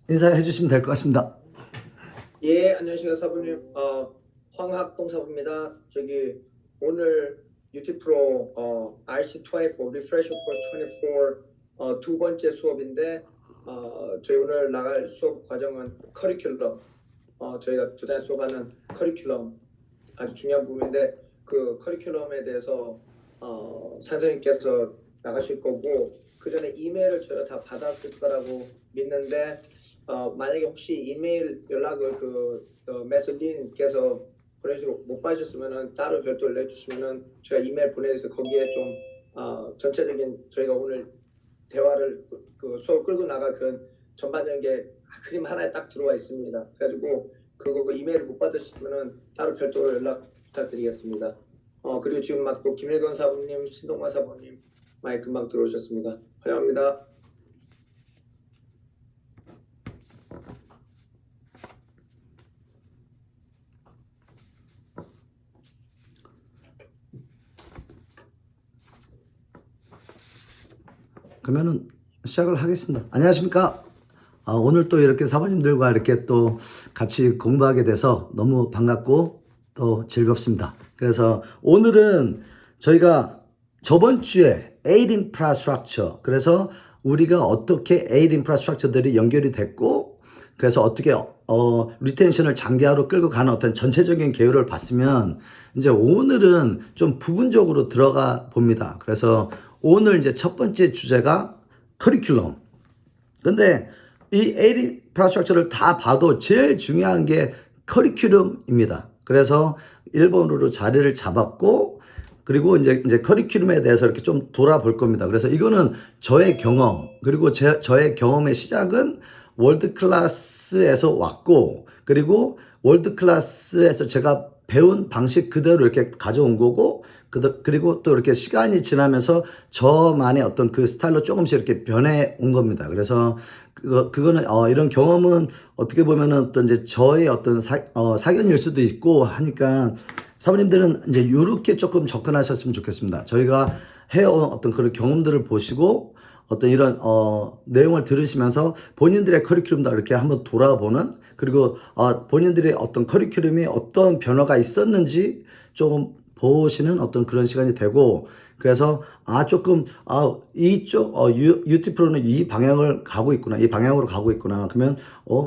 인사해 주시면 될 것 같습니다. 예, 안녕하세요, 사부님. 황학동 사부입니다. 오늘 UT 프로 RC24 Refresh Course 24 두 번째 수업인데 저희 오늘 나갈 수업 과정은 커리큘럼. 저희가 두 달 수업하는 커리큘럼 아주 중요한 부분인데 그 커리큘럼에 대해서 선생님께서 나가실 거고 그 전에 이메일을 저희가 다 받았을 거라고 믿는데 만약에 혹시 이메일 연락을 메슬린께서 보내주고 못 받으셨으면은 따로 별도로 내주시면은 제가 이메일 보내서 거기에 좀 전체적인 저희가 오늘 대화를 그 수업 끌고 나갈 그 전반적인 게 그림 하나에 딱 들어와 있습니다. 그래가지고 그거 그 이메일을 못 받으시면은 따로 별도로 연락 부탁드리겠습니다. 그리고 지금 막 또 김일건 사부님, 신동관 사부님 마이크 막 들어오셨습니다. 환영합니다. 그러면은 시작을 하겠습니다. 안녕하십니까? 오늘 또 이렇게 사모님들과 이렇게 또 같이 공부하게 돼서 너무 반갑고 또 즐겁습니다. 그래서 오늘은 저희가 저번 주에 Aid Infrastructure, 그래서 우리가 어떻게 Aid Infrastructure들이 연결이 됐고, 그래서 어떻게 리텐션을 장기화로 끌고 가는 어떤 전체적인 개요를 봤으면, 이제 오늘은 좀 부분적으로 들어가 봅니다. 그래서 오늘 이제 첫 번째 주제가 커리큘럼. 근데 이 Aid Infrastructure를 다 봐도 제일 중요한 게 커리큘럼입니다. 그래서 1번으로 자리를 잡았고, 그리고 이제 커리큘럼에 대해서 이렇게 좀 돌아볼 겁니다. 그래서 이거는 저의 경험, 그리고 저의 경험의 시작은 월드 클래스에서 왔고, 그리고 월드 클래스에서 제가 배운 방식 그대로 이렇게 가져온 거고, 그리고 또 이렇게 시간이 지나면서 저만의 어떤 그 스타일로 조금씩 이렇게 변해 온 겁니다. 그래서 그거는 이런 경험은 어떻게 보면은 또 이제 저의 어떤 사견일 수도 있고 하니까 사모님들은 이제 이렇게 조금 접근하셨으면 좋겠습니다. 저희가 해온 어떤 그런 경험들을 보시고 어떤 이런 내용을 들으시면서 본인들의 커리큘럼도 이렇게 한번 돌아보는, 그리고 본인들의 어떤 커리큘럼이 어떤 변화가 있었는지 조금 보시는 어떤 그런 시간이 되고, 그래서 조금 이쪽 UT 프로는 이 방향을 가고 있구나, 이 방향으로 가고 있구나, 그러면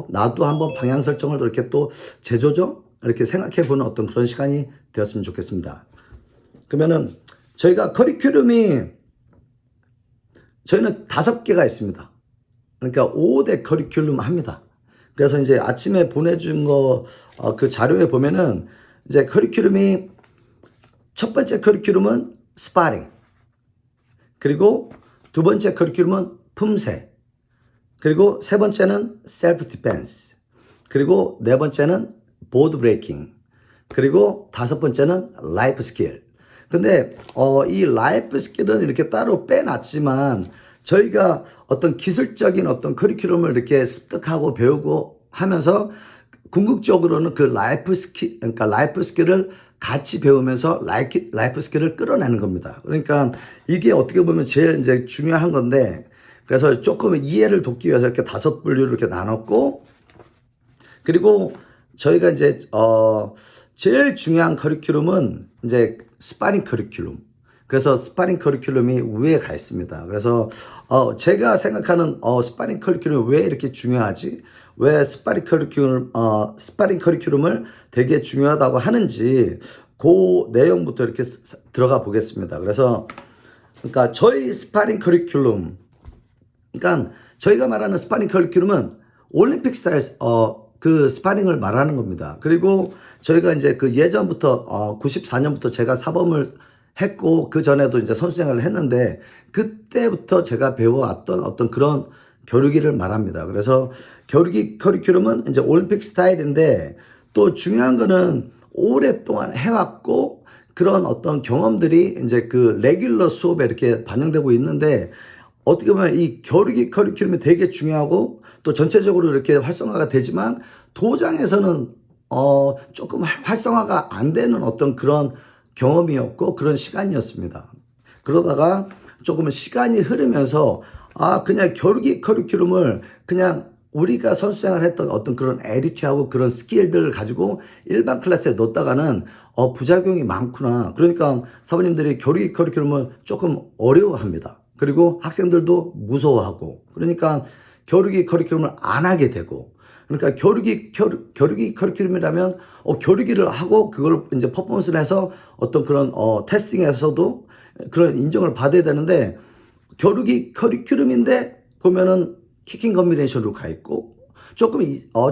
나도 한번 방향 설정을 이렇게 또 재조정 이렇게 생각해 보는 어떤 그런 시간이 되었으면 좋겠습니다. 그러면은 저희가 커리큘럼이 저희는 5개가 있습니다. 그러니까 5대 커리큘럼 합니다. 그래서 이제 아침에 보내준 그 자료에 보면은 이제 커리큘럼이 첫 번째 커리큘럼은 스파링, 그리고 두 번째 커리큘럼은 품새, 그리고 세 번째는 셀프 디펜스, 그리고 네 번째는 보드 브레이킹, 그리고 다섯 번째는 라이프 스킬. 근데 이 라이프 스킬은 이렇게 따로 빼놨지만 저희가 어떤 기술적인 어떤 커리큘럼을 이렇게 습득하고 배우고 하면서 궁극적으로는 그 라이프 스킬, 그러니까 라이프 스킬을 같이 배우면서 라이프 스킬을 끌어내는 겁니다. 그러니까 이게 어떻게 보면 제일 이제 중요한 건데, 그래서 조금 이해를 돕기 위해서 이렇게 5분류로 이렇게 나눴고, 그리고 저희가 이제 제일 중요한 커리큘럼은 이제 스파링 커리큘럼. 그래서 스파링 커리큘럼이 위에 가 있습니다. 그래서 제가 생각하는 스파링 커리큘럼이 왜 이렇게 중요하지? 왜 스파링 커리큘럼을 되게 중요하다고 하는지 그 내용부터 이렇게 들어가 보겠습니다. 그래서 그러니까 저희 스파링 커리큘럼, 그러니까 저희가 말하는 스파링 커리큘럼은 올림픽 스타일 그 스파링을 말하는 겁니다. 그리고 저희가 이제 그 예전부터 94년부터 제가 사범을 했고 그 전에도 이제 선수 생활을 했는데 그때부터 제가 배워왔던 어떤 그런 겨루기를 말합니다. 그래서 겨루기 커리큘럼은 이제 올림픽 스타일인데, 또 중요한 거는 오랫동안 해왔고 그런 어떤 경험들이 이제 그 레귤러 수업에 이렇게 반영되고 있는데, 어떻게 보면 이 겨루기 커리큘럼이 되게 중요하고 또 전체적으로 이렇게 활성화가 되지만 도장에서는 조금 활성화가 안 되는 어떤 그런 경험이었고 그런 시간이었습니다. 그러다가 조금 시간이 흐르면서 그냥 겨루기 커리큘럼을 그냥 우리가 선수 생활했던 어떤 그런 에리티하고 그런 스킬들을 가지고 일반 클래스에 넣었다가는 부작용이 많구나. 그러니까 사부님들이 교육이 커리큘럼을 조금 어려워합니다. 그리고 학생들도 무서워하고 그러니까 교육이 커리큘럼을 안 하게 되고 그러니까 교육이 커리큘럼이라면 교육이를 하고 그걸 이제 퍼포먼스를 해서 어떤 그런 테스팅에서도 그런 인정을 받아야 되는데 교육이 커리큘럼인데 보면은 키킹 컨비네이션으로 가 있고 조금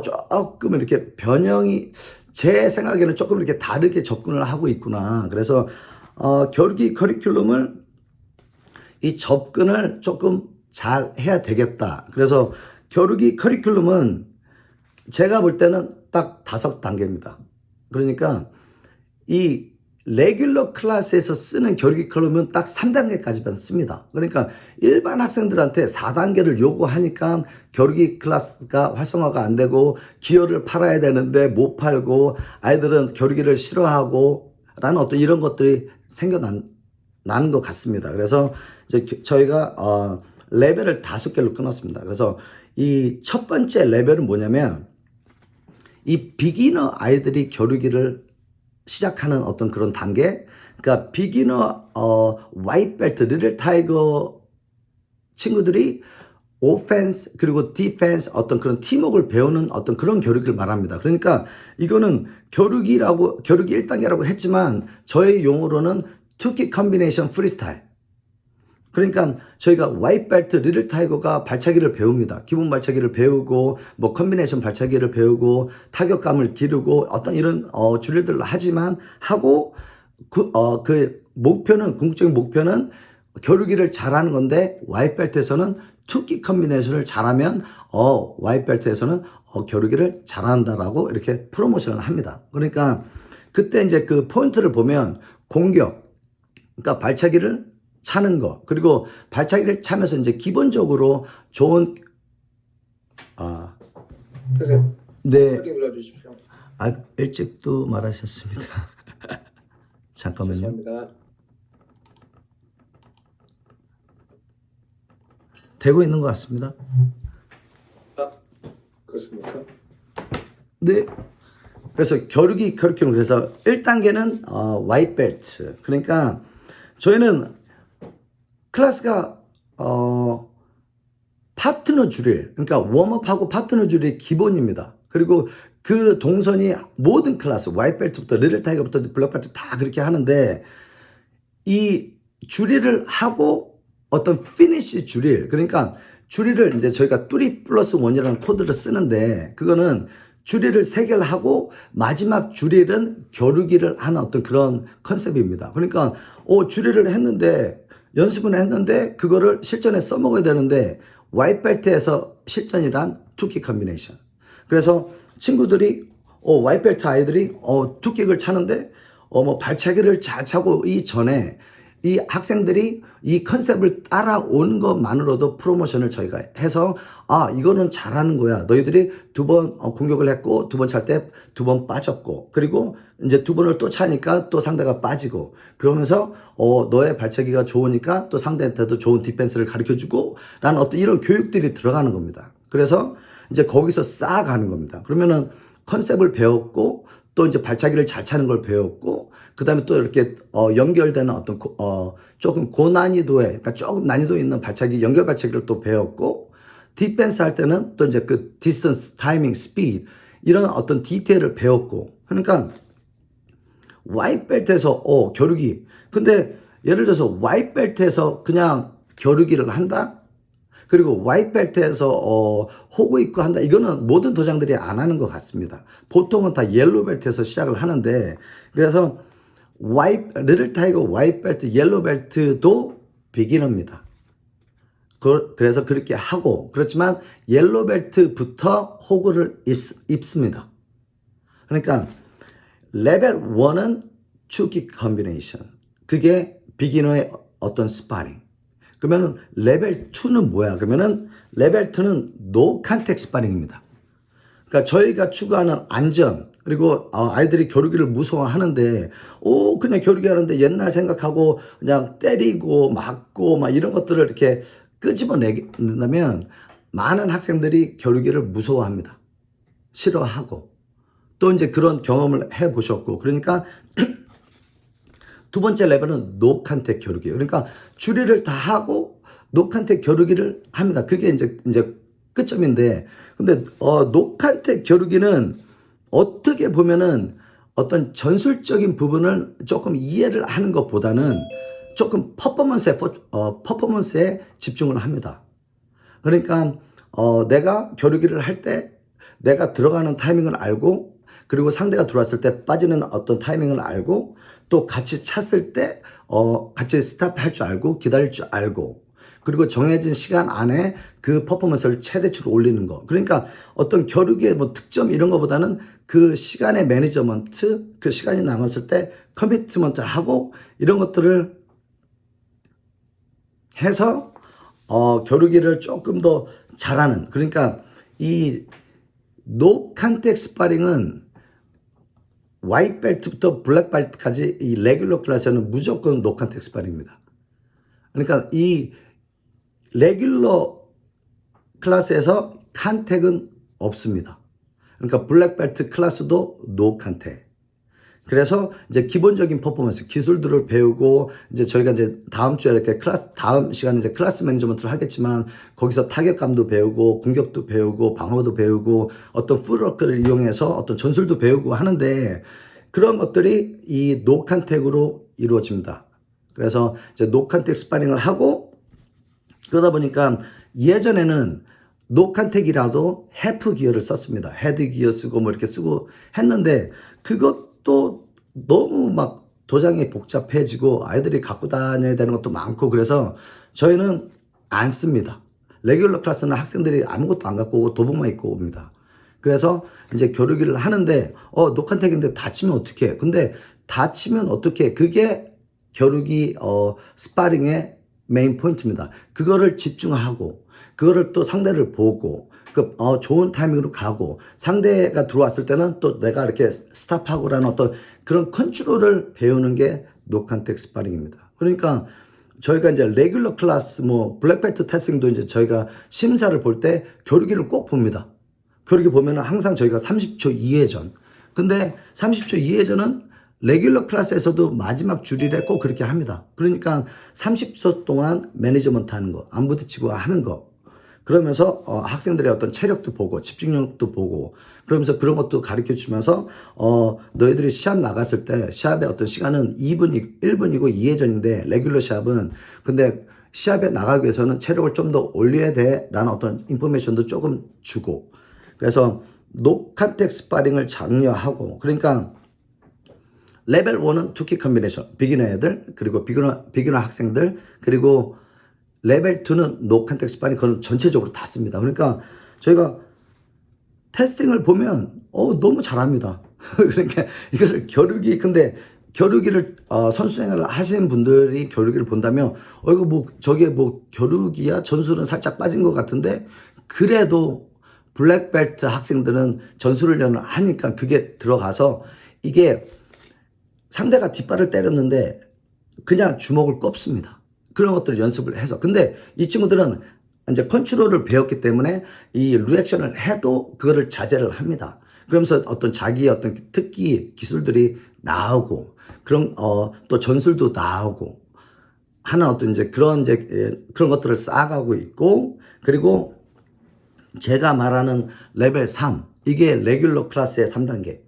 조금 이렇게 변형이 제 생각에는 조금 이렇게 다르게 접근을 하고 있구나. 그래서 교육이 커리큘럼을 이 접근을 조금 잘 해야 되겠다. 그래서 교육이 커리큘럼은 제가 볼 때는 딱 5단계입니다. 그러니까 이 레귤러 클래스에서 쓰는 교육이 커리큘럼은 딱 3단계까지만 씁니다. 그러니까 일반 학생들한테 4단계를 요구하니까 교육이 클래스가 활성화가 안 되고 기어를 팔아야 되는데 못 팔고 아이들은 교육이를 싫어하고 라는 어떤 이런 것들이 나는 것 같습니다. 그래서 이제 저희가 레벨을 5개로 끊었습니다. 그래서 이 첫 번째 레벨은 뭐냐면 이 비기너 아이들이 겨루기를 시작하는 어떤 그런 단계, 그러니까 비기너 화이트 벨트 리틀 타이거 친구들이 오펜스 그리고 디펜스 어떤 그런 팀워크를 배우는 어떤 그런 교육을 말합니다. 그러니까 이거는 교육이 1단계라고 했지만 저의 용어로는 투킥 컨비네이션 프리스타일. 그러니까 저희가 화이트 벨트 리틀 타이거가 발차기를 배웁니다. 기본 발차기를 배우고 뭐 컨비네이션 발차기를 배우고 타격감을 기르고 어떤 이런 줄들을 하지만 하고 그 목표는 궁극적인 목표는 겨루기를 잘하는 건데 화이트 벨트에서는 투킥 컨비네이션을 잘하면 화이트 벨트에서는 겨루기를 잘한다라고 이렇게 프로모션을 합니다. 그러니까 그때 이제 그 포인트를 보면 공격, 그러니까 발차기를 차는 거, 그리고 발차기를 차면서 이제 기본적으로 좋은 선생님, 네, 확인 눌러주십시오. 일찍도 말하셨습니다. 잠깐만요. 감사합니다. 되고 있는 것 같습니다. 그렇습니까? 네. 그래서 겨루기 커리큘럼, 그래서 1단계는 화이트 벨트. 그러니까 저희는 클래스가 파트너 줄일, 그러니까 웜업하고 파트너 줄이 기본입니다. 그리고 그 동선이 모든 클래스, 화이트 벨트부터 리틀 타이거부터 블랙 벨트 다 그렇게 하는데 이 줄이를 하고 어떤 피니시 줄일, 그러니까 줄이를 이제 저희가 3+1이라는 코드를 쓰는데 그거는 줄이를 3개를 하고 마지막 줄이는 겨루기를 하는 어떤 그런 컨셉입니다. 그러니까 줄이를 했는데 연습은 했는데 그거를 실전에 써먹어야 되는데 화이트 벨트에서 실전이란 투킥 컨비네이션. 그래서 친구들이 화이트 벨트 아이들이 투킥을 차는데 뭐 발차기를 잘 차고 이전에 이 학생들이 이 컨셉을 따라온 것만으로도 프로모션을 저희가 해서 이거는 잘하는 거야. 너희들이 2번 공격을 했고 2번 찰 때 2번 빠졌고 그리고 이제 2번을 또 차니까 또 상대가 빠지고 그러면서 너의 발차기가 좋으니까 또 상대한테도 좋은 디펜스를 가르쳐주고 라는 어떤 이런 교육들이 들어가는 겁니다. 그래서 이제 거기서 쌓아가는 겁니다. 그러면은 컨셉을 배웠고 또 이제 발차기를 잘 차는 걸 배웠고 그 다음에 또 이렇게 연결되는 어떤 조금 고난이도의, 그러니까 조금 난이도 있는 발차기, 연결 발차기를 또 배웠고 디펜스 할 때는 또 이제 그 디스턴스, 타이밍, 스피드 이런 어떤 디테일을 배웠고 그러니까 화이트 벨트에서 겨루기, 근데 예를 들어서 화이트 벨트에서 그냥 겨루기를 한다? 그리고 화이트 벨트에서 호구 입고 한다. 이거는 모든 도장들이 안 하는 것 같습니다. 보통은 다 옐로 벨트에서 시작을 하는데 그래서 리틀 타이거 화이트 벨트, 옐로 벨트도 비기너입니다. 그래서 그렇게 하고 그렇지만 옐로 벨트부터 호구를 입습니다. 그러니까 레벨 1은 투킥 컨비네이션. 그게 비기너의 어떤 스파링. 그러면은 레벨 2는 뭐야? 그러면은 레벨 2는 노 컨택 스파링입니다. 그러니까 저희가 추구하는 안전, 그리고 아이들이 겨루기를 무서워하는데 그냥 겨루기 하는데 옛날 생각하고 그냥 때리고 맞고 막 이런 것들을 이렇게 끄집어낸다면 많은 학생들이 겨루기를 무서워합니다. 싫어하고. 또 이제 그런 경험을 해 보셨고. 그러니까 두 번째 레벨은 노컨택 겨루기. 그러니까 줄이를 다 하고 노컨택 겨루기를 합니다. 그게 이제 끝점인데. 근데 노컨택 겨루기는 어떻게 보면은 어떤 전술적인 부분을 조금 이해를 하는 것보다는 조금 퍼포먼스에 집중을 합니다. 그러니까 내가 겨루기를 할 때 내가 들어가는 타이밍을 알고, 그리고 상대가 들어왔을 때 빠지는 어떤 타이밍을 알고, 또 같이 찼을 때 같이 스탑할 줄 알고, 기다릴 줄 알고, 그리고 정해진 시간 안에 그 퍼포먼스를 최대치로 올리는 거. 그러니까 어떤 겨루기의 뭐 득점 이런 거보다는 그 시간의 매니저먼트, 그 시간이 남았을 때 커미트먼트 하고 이런 것들을 해서 겨루기를 조금 더 잘하는. 그러니까 이 노 컨택 스파링은 화이트 벨트부터 블랙 벨트까지 이 레귤러 클래스는 무조건 노 컨택 스파링입니다. 그러니까 이 레귤러 클래스에서 컨택은 없습니다. 그러니까 블랙 벨트 클래스도 노 컨택. 그래서 이제 기본적인 퍼포먼스, 기술들을 배우고, 이제 저희가 이제 다음 주에 이렇게 다음 시간에 이제 클래스 매니저먼트를 하겠지만, 거기서 타격감도 배우고, 공격도 배우고, 방어도 배우고, 어떤 풀워크를 이용해서 어떤 전술도 배우고 하는데, 그런 것들이 이 노컨택으로 이루어집니다. 그래서 이제 노컨택 스파링을 하고, 그러다 보니까 예전에는 노컨택이라도 해프 기어를 썼습니다. 헤드 기어 쓰고 뭐 이렇게 쓰고 했는데, 그것도 너무 막 도장이 복잡해지고 아이들이 갖고 다녀야 되는 것도 많고, 그래서 저희는 안 씁니다. 레귤러 클래스는 학생들이 아무것도 안 갖고 오고 도복만 입고 옵니다. 그래서 이제 겨루기를 하는데 노컨택인데 다치면 어떡해. 근데 다치면 어떡해. 그게 겨루기 스파링의 메인 포인트입니다. 그거를 집중하고, 그거를 또 상대를 보고, 좋은 타이밍으로 가고, 상대가 들어왔을 때는 또 내가 이렇게 스탑하고라는 어떤 그런 컨트롤을 배우는 게 노컨택 스파링입니다. 그러니까 저희가 이제 레귤러 클래스, 뭐 블랙벨트 테스팅도 이제 저희가 심사를 볼 때 겨루기를 꼭 봅니다. 겨루기 보면은 항상 저희가 30초 이회전. 근데 30초 이회전은 레귤러 클래스에서도 마지막 줄일에 꼭 그렇게 합니다. 그러니까 30초 동안 매니저먼트 하는 거, 안 부딪히고 하는 거. 그러면서 학생들의 어떤 체력도 보고 집중력도 보고, 그러면서 그런 것도 가르쳐 주면서 너희들이 시합 나갔을 때 시합의 어떤 시간은 1분이고 2회전인데 레귤러 시합은, 근데 시합에 나가기 위해서는 체력을 좀 더 올려야 돼 라는 어떤 인포메이션도 조금 주고, 그래서 노컨택 스파링을 장려하고, 그러니까 레벨 1은 투킥 컨비네이션, 비기너 애들, 그리고 비기너 학생들, 그리고 레벨 2는 노컨택 스파링, 그건 전체적으로 다 씁니다. 그러니까 저희가 테스팅을 보면 너무 잘합니다. 그러니까 이거를 근데 겨루기를 선수 생활을 하시는 분들이 겨루기를 본다면 이거 뭐 저게 뭐 겨루기야, 전술은 살짝 빠진 것 같은데, 그래도 블랙벨트 학생들은 전술을 하니까 그게 들어가서, 이게 상대가 뒷발을 때렸는데 그냥 주먹을 꼽습니다. 그런 것들을 연습을 해서. 근데 이 친구들은 이제 컨트롤을 배웠기 때문에 이 리액션을 해도 그거를 자제를 합니다. 그러면서 어떤 자기의 어떤 특기 기술들이 나오고, 그런 또 전술도 나오고 하는 어떤 그런 것들을 쌓아가고 있고, 그리고 제가 말하는 레벨 3, 이게 레귤러 클래스의 3단계.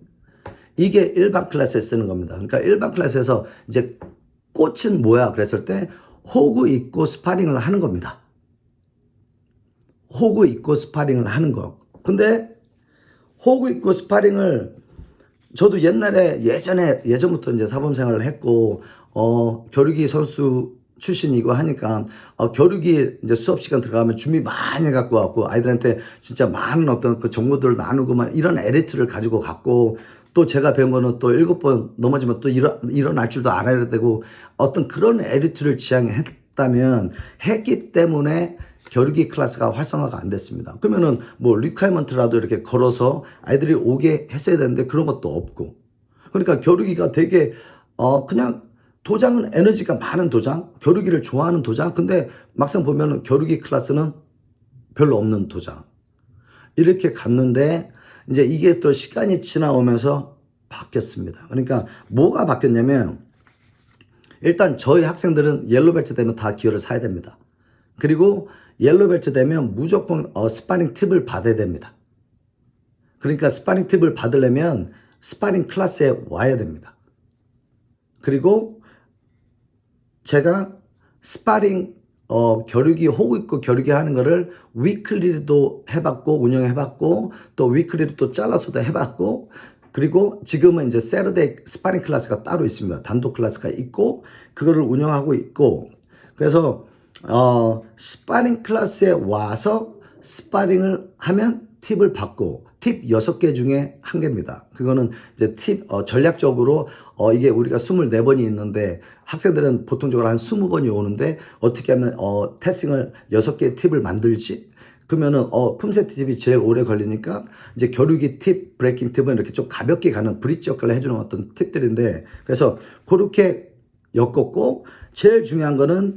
이게 일반 클래스에 쓰는 겁니다. 그러니까 일반 클래스에서 이제 꽃은 뭐야 그랬을 때 호구 입고 스파링을 하는 겁니다. 호구 입고 스파링을 하는 거. 근데 호구 입고 스파링을 저도 예전부터 이제 사범 생활을 했고, 겨루기 선수 출신이고 하니까, 겨루기 이제 수업 시간 들어가면 준비 많이 갖고 왔고, 아이들한테 진짜 많은 어떤 그 정보들을 나누고 막 이런 에리트를 가지고 갔고, 또 제가 배운 거는 또 7번 넘어지면 또 일어날 줄도 알아야 되고, 어떤 그런 에리트를 지향했다면, 했기 때문에 겨루기 클래스가 활성화가 안 됐습니다. 그러면은 뭐 리퀘어먼트라도 이렇게 걸어서 아이들이 오게 했어야 되는데 그런 것도 없고. 그러니까 겨루기가 되게 그냥 도장은 에너지가 많은 도장, 겨루기를 좋아하는 도장. 근데 막상 보면은 겨루기 클래스는 별로 없는 도장. 이렇게 갔는데 이제 이게 또 시간이 지나오면서 바뀌었습니다. 그러니까 뭐가 바뀌었냐면 일단 저희 학생들은 옐로벨트 되면 다 기어를 사야 됩니다. 그리고 옐로벨트 되면 무조건 스파링 팁을 받아야 됩니다. 그러니까 스파링 팁을 받으려면 스파링 클래스에 와야 됩니다. 그리고 제가 스파링 겨루기 호구 있고 겨루기 하는 거를 위클리도 해봤고 운영해봤고 또 위클리로 또 잘라서도 해봤고 그리고 지금은 이제 세러데이 스파링 클래스가 따로 있습니다. 단독 클래스가 있고 그거를 운영하고 있고 그래서 스파링 클래스에 와서 스파링을 하면 팁을 받고 팁 6개 중에 1개입니다. 그거는 이제 팁 전략적으로 이게 우리가 24번이 있는데 학생들은 보통적으로 한 20번이 오는데 어떻게 하면 테스팅을 6개의 팁을 만들지? 그러면은 품세트 팁이 제일 오래 걸리니까 이제 겨루기 팁, 브레이킹 팁은 이렇게 좀 가볍게 가는 브릿지 역할을 해주는 어떤 팁들인데 그래서 그렇게 엮었고 제일 중요한 거는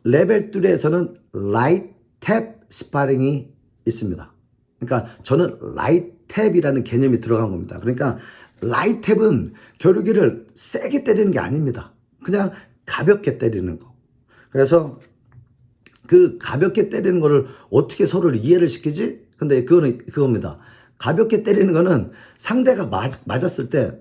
레벨 2에서는 라이트 탭 스파링이 있습니다. 그러니까 저는 라이트 탭이라는 개념이 들어간 겁니다. 그러니까 라이트 탭은 겨루기를 세게 때리는 게 아닙니다. 그냥 가볍게 때리는 거. 그래서 그 가볍게 때리는 거를 어떻게 서로를 이해를 시키지? 근데 그거는 그겁니다. 가볍게 때리는 거는 상대가 맞았을 때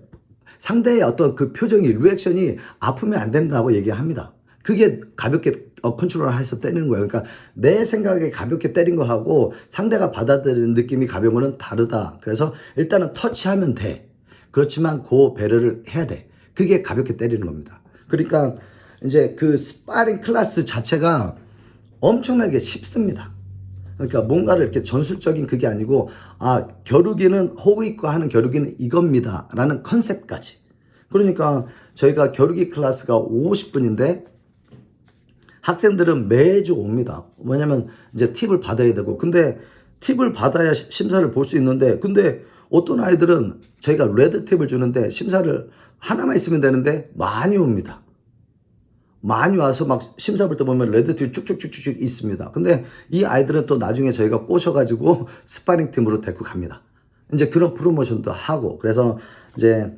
상대의 어떤 그 표정이 리액션이 아프면 안 된다고 얘기합니다. 그게 가볍게 컨트롤해서 때리는 거예요. 그러니까 내 생각에 가볍게 때린 거하고 상대가 받아들이는 느낌이 가벼운 거는 다르다. 그래서 일단은 터치하면 돼. 그렇지만 그 배려를 해야 돼. 그게 가볍게 때리는 겁니다. 그러니까 이제 그 스파링 클래스 자체가 엄청나게 쉽습니다. 그러니까 뭔가를 이렇게 전술적인 그게 아니고 겨루기는 호구 있고 하는 겨루기는 이겁니다 라는 컨셉까지. 그러니까 저희가 겨루기 클래스가 50분인데 학생들은 매주 옵니다. 왜냐면 이제 팁을 받아야 되고 근데 팁을 받아야 심사를 볼 수 있는데 근데 어떤 아이들은 저희가 레드 팁을 주는데 심사를 하나만 있으면 되는데 많이 옵니다. 많이 와서 막 심사 볼 때 보면 레드 팁 쭉쭉쭉쭉 있습니다. 근데 이 아이들은 또 나중에 저희가 꼬셔가지고 스파링 팀으로 데리고 갑니다. 이제 그런 프로모션도 하고 그래서 이제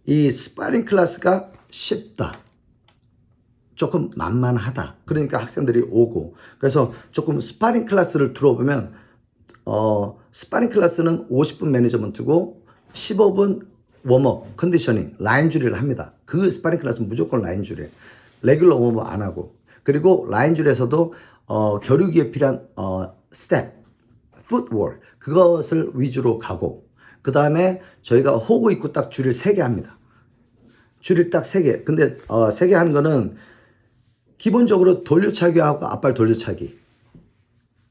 이 스파링 클래스가 쉽다. 조금 만만하다. 그러니까 학생들이 오고 그래서 조금 스파링 클래스를 들어보면 스파링 클래스는 50분 매니저먼트고 15분 웜업, 컨디셔닝, 라인 줄이를 합니다. 그 스파링 클래스는 무조건 라인 줄이에요. 레귤러 웜업 안 하고 그리고 라인 줄에서도 겨루기에 필요한 스텝, 풋워크 그것을 위주로 가고 그 다음에 저희가 호구 입고 딱 줄을 3개 합니다. 줄을 딱 3개. 근데 3개 하는 거는 기본적으로 돌려차기하고 앞발 돌려차기.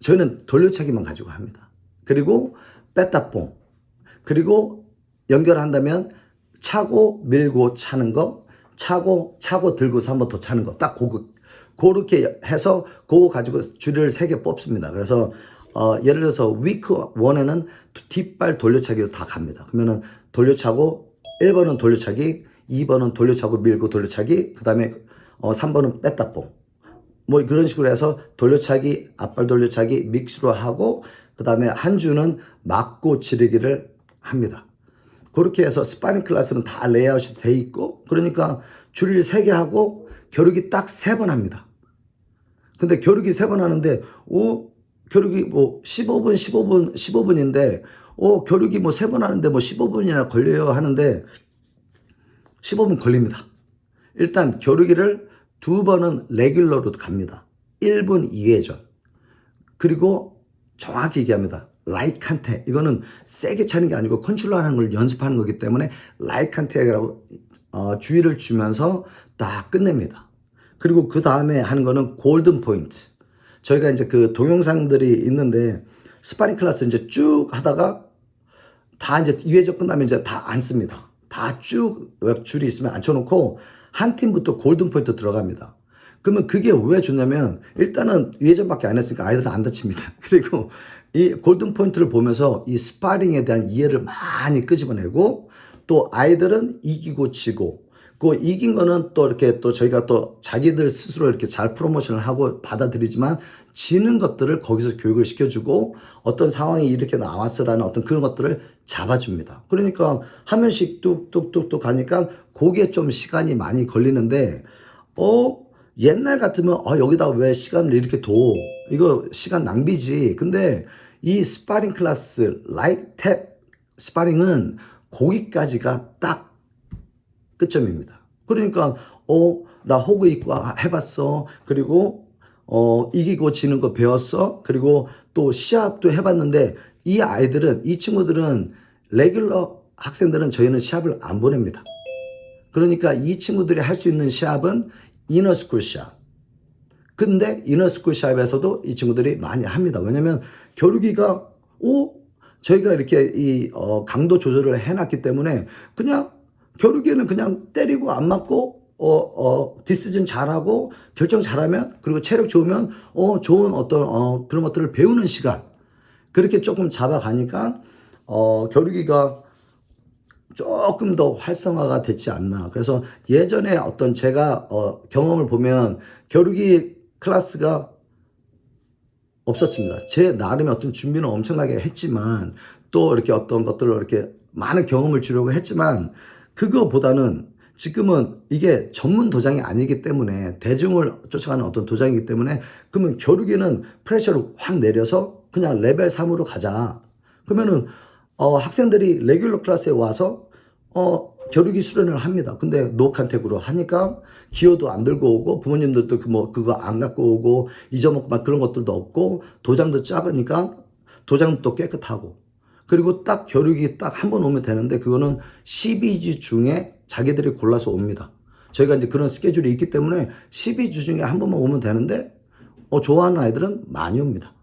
저희는 돌려차기만 가지고 합니다. 그리고 빼따뽕. 그리고 연결한다면 차고 밀고 차는 거, 차고 들고서 한 번 더 차는 거. 딱 그렇게 해서 그거 가지고 줄을 3개 뽑습니다. 그래서 예를 들어서 위크 1에는 뒷발 돌려차기로 다 갑니다. 그러면은 돌려차고 1번은 돌려차기, 2번은 돌려차고 밀고 돌려차기, 그 다음에 3번은 빼따뽕. 뭐 그런 식으로 해서 돌려차기, 앞발 돌려차기 믹스로 하고 그 다음에 한 주는 맞고 지르기를 합니다. 그렇게 해서 스파링 클래스는 다 레이아웃이 돼 있고 그러니까 줄을 3개 하고 겨루기 딱 3번 합니다. 근데 겨루기 3번 하는데 겨루기 뭐 15분인데 겨루기 뭐 3번 하는데 뭐 15분이나 걸려요 하는데 15분 걸립니다. 일단 겨루기를 2번은 레귤러로 갑니다. 1분 2회전. 그리고 정확히 얘기합니다. 라이칸테. 이거는 세게 차는 게 아니고 컨트롤하는 걸 연습하는 거기 때문에 라이칸테라고 주의를 주면서 딱 끝냅니다. 그리고 그 다음에 하는 거는 골든 포인트. 저희가 이제 그 동영상들이 있는데 스파링 클래스 이제 쭉 하다가 다 이제 2회전 끝나면 이제 다 안 씁니다. 다 쭉 줄이 있으면 앉혀놓고 한 팀부터 골든 포인트 들어갑니다. 그러면 그게 왜 좋냐면 일단은 2회전밖에 안 했으니까 아이들은 안 다칩니다. 그리고 이 골든 포인트를 보면서 이 스파링에 대한 이해를 많이 끄집어내고 또 아이들은 이기고 지고 그 이긴 거는 또 이렇게 또 저희가 또 자기들 스스로 이렇게 잘 프로모션을 하고 받아들이지만 지는 것들을 거기서 교육을 시켜주고 어떤 상황이 이렇게 나왔어라는 어떤 그런 것들을 잡아줍니다. 그러니까 한 명씩 뚝뚝뚝뚝 가니까 그게 좀 시간이 많이 걸리는데 옛날 같으면 여기다 왜 시간을 이렇게 둬? 이거 시간 낭비지. 근데 이 스파링 클래스 라이트 탭 스파링은 거기까지가 딱 끝점입니다. 그러니까 나 호구 입고 해봤어. 그리고 이기고 지는 거 배웠어. 그리고 또 시합도 해봤는데 이 친구들은 레귤러 학생들은 저희는 시합을 안 보냅니다. 그러니까 이 친구들이 할 수 있는 시합은 이너스쿨 시합. 근데 이너스쿨 시합에서도 이 친구들이 많이 합니다. 왜냐면 겨루기가 저희가 이렇게 강도 조절을 해놨기 때문에 그냥 겨루기는 그냥 때리고 안 맞고 디시전 잘하고 결정 잘하면 그리고 체력 좋으면 좋은 어떤 그런 것들을 배우는 시간 그렇게 조금 잡아가니까 겨루기가 조금 더 활성화가 됐지 않나. 그래서 예전에 어떤 제가 경험을 보면 겨루기 클래스가 없었습니다. 제 나름의 어떤 준비는 엄청나게 했지만 또 이렇게 어떤 것들을 이렇게 많은 경험을 주려고 했지만 그거보다는 지금은 이게 전문 도장이 아니기 때문에 대중을 쫓아가는 어떤 도장이기 때문에 그러면 겨루기는 프레셔를 확 내려서 그냥 레벨 3으로 가자. 그러면은 학생들이 레귤러 클래스에 와서 겨루기 수련을 합니다. 근데 노컨택으로 하니까 기어도 안 들고 오고 부모님들도 그거 안 갖고 오고 잊어먹고 막 그런 것들도 없고 도장도 작으니까 도장도 깨끗하고 그리고 딱 겨루기 딱 한 번 오면 되는데 그거는 12주 중에 자기들이 골라서 옵니다. 저희가 이제 그런 스케줄이 있기 때문에 12주 중에 한 번만 오면 되는데 좋아하는 아이들은 많이 옵니다.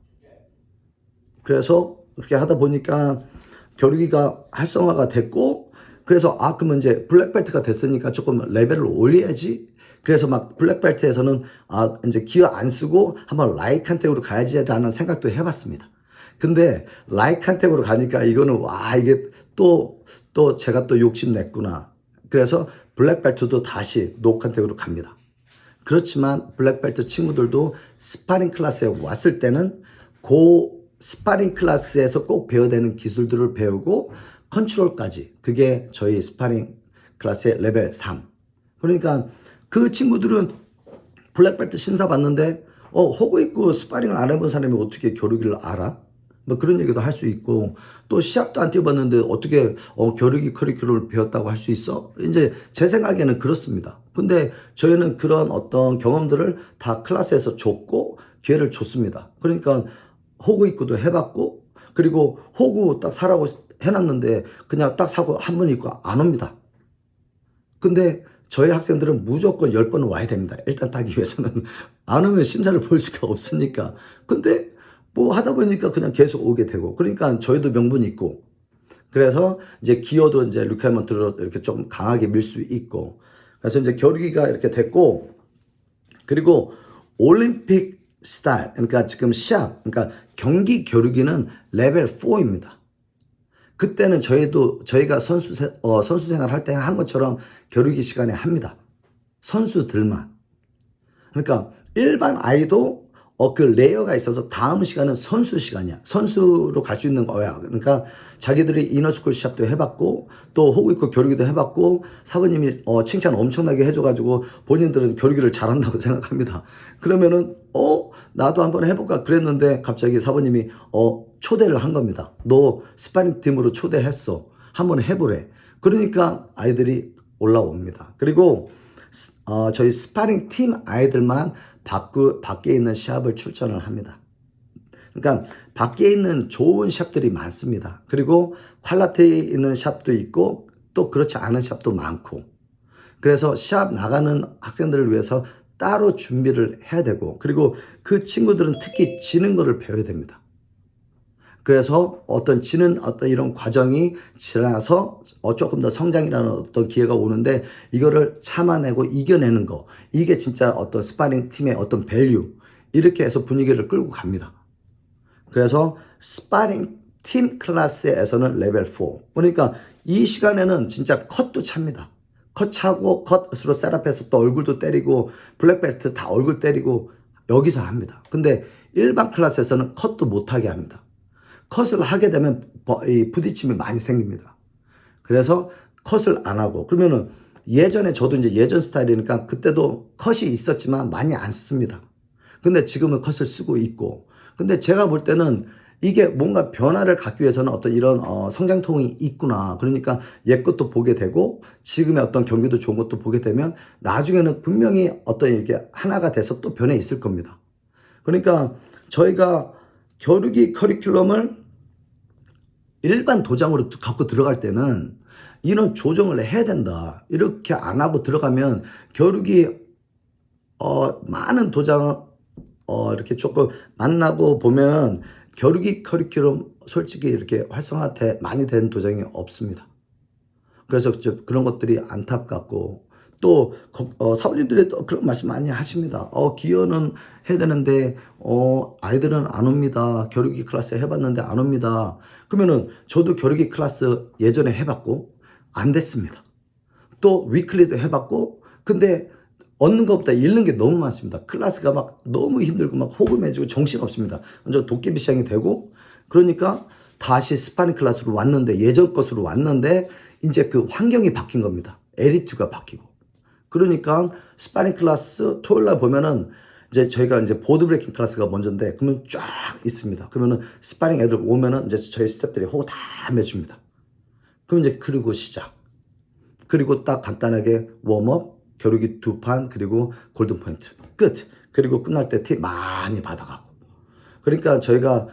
그래서 그렇게 하다 보니까 겨루기가 활성화가 됐고 그래서 그러면 이제 블랙벨트가 됐으니까 조금 레벨을 올려야지. 그래서 막 블랙벨트에서는 이제 기어 안 쓰고 한번 라이칸택으로 가야지라는 생각도 해봤습니다. 근데 라이칸택으로 가니까 이거는 이게 또 제가 또 욕심냈구나. 그래서 블랙벨트도 다시 노컨택으로 갑니다. 그렇지만 블랙벨트 친구들도 스파링 클래스에 왔을 때는 스파링 클래스에서 꼭 배워야 되는 기술들을 배우고 컨트롤까지 그게 저희 스파링 클래스의 레벨 3. 그러니까 그 친구들은 블랙벨트 심사 봤는데 호구 입고 스파링을 안 해본 사람이 어떻게 겨루기를 알아? 뭐 그런 얘기도 할 수 있고 또 시합도 안 뛰어봤는데 어떻게 겨루기 커리큘럼을 배웠다고 할 수 있어? 이제 제 생각에는 그렇습니다. 근데 저희는 그런 어떤 경험들을 다 클래스에서 줬고 기회를 줬습니다. 그러니까 호구 입고도 해봤고 그리고 호구 딱 사라고 해놨는데 그냥 딱 사고 한 번 입고 안 옵니다. 근데 저희 학생들은 무조건 10번 와야 됩니다. 일단 따기 위해서는. 안 오면 심사를 볼 수가 없으니까. 근데 뭐 하다 보니까 그냥 계속 오게 되고 그러니까 저희도 명분이 있고 그래서 이제 기어도 이제 리퀘어먼트로 이렇게 좀 강하게 밀 수 있고 그래서 이제 겨루기가 이렇게 됐고 그리고 올림픽 스타일 그러니까 지금 시합 그러니까 경기 겨루기는 레벨 4입니다. 그때는 저희가 선수 생활 할 때 한 것처럼 겨루기 시간에 합니다. 선수들만. 그러니까 일반 아이도 그 레이어가 있어서 다음 시간은 선수 시간이야. 선수로 갈 수 있는 거야. 그러니까 자기들이 이너스쿨 시합도 해봤고 또 호구 입고 겨루기도 해봤고 사부님이 칭찬 엄청나게 해줘가지고 본인들은 겨루기를 잘한다고 생각합니다. 그러면은 나도 한번 해볼까 그랬는데 갑자기 사부님이 초대를 한 겁니다. 너 스파링 팀으로 초대했어. 한번 해보래. 그러니까 아이들이 올라옵니다. 그리고 저희 스파링 팀 아이들만 밖에 있는 시합을 출전을 합니다. 그러니까 밖에 있는 좋은 시합들이 많습니다. 그리고 퀄리티 있는 시합도 있고 또 그렇지 않은 시합도 많고 그래서 시합 나가는 학생들을 위해서 따로 준비를 해야 되고 그리고 그 친구들은 특히 지는 거를 배워야 됩니다. 그래서 지는 이런 과정이 지나서 조금 더 성장이라는 어떤 기회가 오는데 이거를 참아내고 이겨내는 거 이게 진짜 어떤 스파링 팀의 어떤 밸류 이렇게 해서 분위기를 끌고 갑니다. 그래서 스파링 팀 클래스에서는 레벨 4 그러니까 이 시간에는 진짜 컷도 찹니다. 컷하고 컷으로 셋업해서 또 얼굴도 때리고 블랙벨트 다 얼굴 때리고 여기서 합니다. 근데 일반 클래스에서는 컷도 못하게 합니다. 컷을 하게 되면 이 부딪힘이 많이 생깁니다. 그래서 컷을 안 하고 그러면은 예전에 저도 이제 예전 스타일이니까 그때도 컷이 있었지만 많이 안 씁니다. 근데 지금은 컷을 쓰고 있고 근데 제가 볼 때는 이게 뭔가 변화를 갖기 위해서는 어떤 이런 성장통이 있구나. 그러니까 옛 것도 보게 되고 지금의 어떤 경기도 좋은 것도 보게 되면 나중에는 분명히 어떤 이렇게 하나가 돼서 또 변해 있을 겁니다. 그러니까 저희가 겨루기 커리큘럼을 일반 도장으로 갖고 들어갈 때는 이런 조정을 해야 된다. 이렇게 안 하고 들어가면 겨루기 많은 도장 이렇게 조금 만나고 보면 겨루기 커리큘럼 솔직히 이렇게 활성화 많이 된 도장이 없습니다. 그래서 그런 것들이 안타깝고 또 사부님들이 또 그런 말씀 많이 하십니다. 기여는 해야 되는데 아이들은 안 옵니다. 겨루기 클래스 해봤는데 안 옵니다. 그러면은 저도 겨루기 클래스 예전에 해봤고 안 됐습니다. 또 위클리도 해봤고 근데 얻는 것보다 잃는 게 너무 많습니다. 클래스가 막 너무 힘들고 막 호금해지고 정신없습니다. 먼저 도깨비 시장이 되고 그러니까 다시 스파링 클래스로 왔는데 예전 것으로 왔는데 이제 그 환경이 바뀐 겁니다. 에리트가 바뀌고 그러니까 스파링 클래스 토요일 날 보면은 이제 저희가 이제 보드 브레이킹 클래스가 먼저인데 그러면 쫙 있습니다. 그러면은 스파링 애들 오면은 이제 저희 스태프들이 호흡 다 매줍니다. 그럼 이제 그리고 시작. 그리고 딱 간단하게 웜업 겨루기 2판 그리고 골든 포인트 끝. 그리고 끝날 때 팁 많이 받아가고. 그러니까 저희가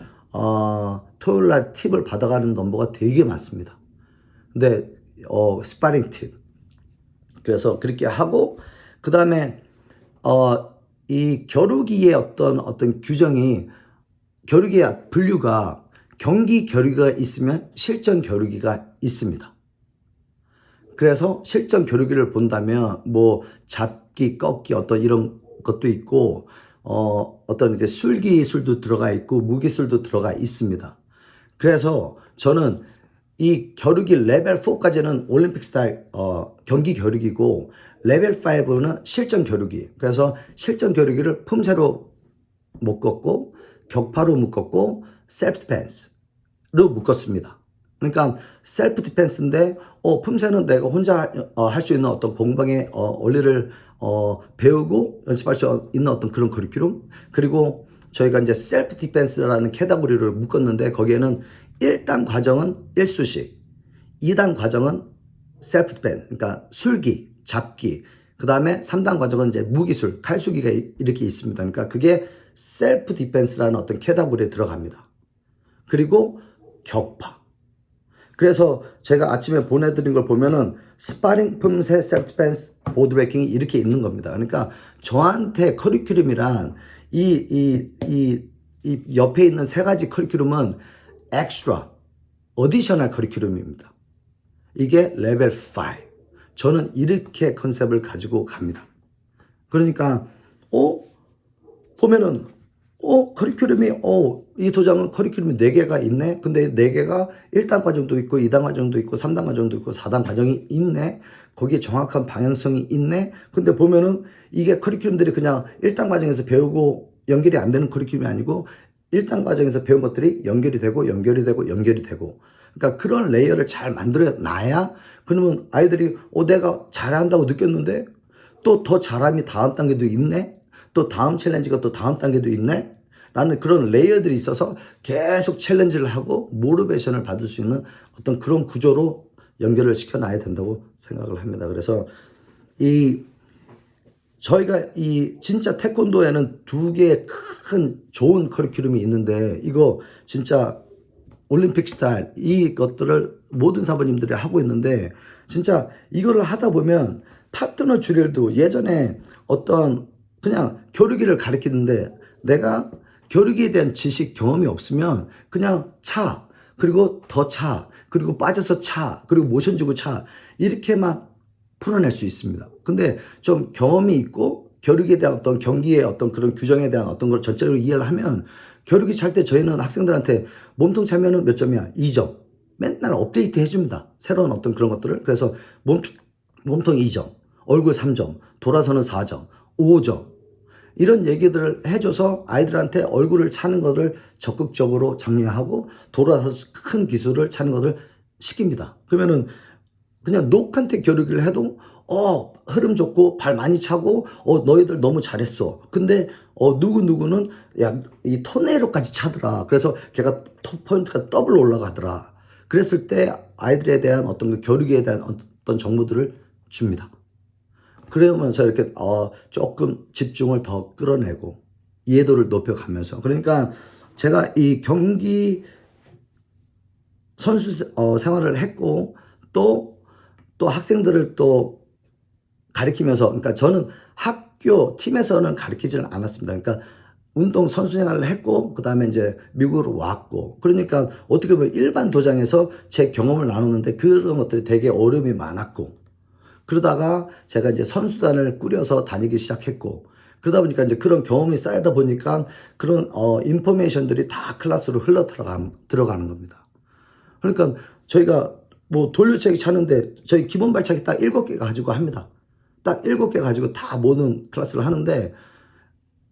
토요일 날 팁을 받아가는 넘버가 되게 많습니다. 근데 스파링 팁. 그래서 그렇게 하고 그다음에 이 겨루기의 어떤 규정이 겨루기의 분류가 경기 겨루기가 있으면 실전 겨루기가 있습니다. 그래서 실전 겨루기를 본다면 뭐 잡기, 꺾기 어떤 이런 것도 있고 어떤 이제 술기술도 들어가 있고 무기술도 들어가 있습니다. 그래서 저는 이 겨루기 레벨 4까지는 올림픽 스타일 경기 겨루기고 레벨 5는 실전 겨루기. 그래서 실전 겨루기를 품새로 묶었고 격파로 묶었고 셀프 디펜스로 묶었습니다. 그러니까 셀프 디펜스인데 품새는 내가 혼자 할 수 있는 어떤 공방의 원리를 배우고 연습할 수 있는 어떤 그런 커리큘럼. 그리고 저희가 이제 셀프 디펜스라는 캐다고리를 묶었는데 거기에는 1단 과정은 1수씩 2단 과정은 셀프 디펜스 그러니까 술기 잡기 그 다음에 3단 과정은 이제 무기술 칼수기가 이렇게 있습니다. 그러니까 그게 셀프 디펜스라는 어떤 캐다고리에 들어갑니다. 그리고 격파. 그래서 제가 아침에 보내드린 걸 보면은 스파링 품새 셀프 디펜스 보드 브레이킹이 이렇게 있는 겁니다. 그러니까 저한테 커리큘럼이란 이 옆에 있는 세 가지 커리큘럼은 엑스트라 어디셔널 커리큘럼입니다. 이게 레벨 5. 저는 이렇게 컨셉을 가지고 갑니다. 그러니까 보면은 커리큘럼이 이 도장은 커리큘럼이 4개가 있네. 근데 4개가 1단 과정도 있고 2단 과정도 있고 3단 과정도 있고 4단 과정이 있네. 거기에 정확한 방향성이 있네. 근데 보면은 이게 커리큘럼들이 그냥 1단 과정에서 배우고 연결이 안 되는 커리큘럼이 아니고 1단 과정에서 배운 것들이 연결이 되고 연결이 되고 연결이 되고 그러니까 그런 레이어를 잘 만들어 놔야 그러면 아이들이 내가 잘한다고 느꼈는데 또 더 잘함이 다음 단계도 있네. 또 다음 챌린지가 또 다음 단계도 있네. 라는 그런 레이어들이 있어서 계속 챌린지를 하고 모티베이션을 받을 수 있는 어떤 그런 구조로 연결을 시켜놔야 된다고 생각을 합니다. 그래서 저희가 진짜 태권도에는 2개의 큰 좋은 커리큘럼이 있는데 이거 진짜 올림픽 스타일 이것들을 모든 사부님들이 하고 있는데 진짜 이거를 하다 보면 파트너 주례도 예전에 어떤 그냥 겨루기를 가르치는데 내가 겨루기에 대한 지식 경험이 없으면 그냥 차 그리고 더 차 그리고 빠져서 차 그리고 모션 주고 차 이렇게만 풀어낼 수 있습니다. 근데 좀 경험이 있고 겨루기에 대한 어떤 경기의 어떤 그런 규정에 대한 어떤 걸 전체적으로 이해를 하면 겨루기 찰 때 저희는 학생들한테 몸통 차면은 몇 점이야? 2점. 맨날 업데이트 해줍니다. 새로운 어떤 그런 것들을. 그래서 몸통 2점, 얼굴 3점, 돌아서는 4점, 5점. 이런 얘기들을 해줘서 아이들한테 얼굴을 차는 것을 적극적으로 장려하고 돌아서서 큰 기술을 차는 것을 시킵니다. 그러면은 그냥 녹한테 겨루기를 해도 흐름 좋고 발 많이 차고 너희들 너무 잘했어. 근데 누구누구는 야, 이 토네이로까지 차더라. 그래서 걔가 포인트가 더블 올라가더라. 그랬을 때 아이들에 대한 어떤 그 겨루기에 대한 어떤 정보들을 줍니다. 그러면서 이렇게 조금 집중을 더 끌어내고 이해도를 높여가면서, 그러니까 제가 이 경기 선수 생활을 했고 또 학생들을 또 가르치면서, 그러니까 저는 학교 팀에서는 가르치지는 않았습니다. 그러니까 운동 선수 생활을 했고 그 다음에 이제 미국으로 왔고, 그러니까 어떻게 보면 일반 도장에서 제 경험을 나누는데 그런 것들이 되게 어려움이 많았고, 그러다가 제가 이제 선수단을 꾸려서 다니기 시작했고, 그러다 보니까 이제 그런 경험이 쌓이다 보니까 그런 인포메이션들이 다 클래스로 흘러 들어가는 겁니다. 그러니까 저희가 뭐 돌려차기 차는데 저희 기본 발차기 딱 7개 가지고 합니다. 딱 7개 가지고 다 모든 클래스를 하는데,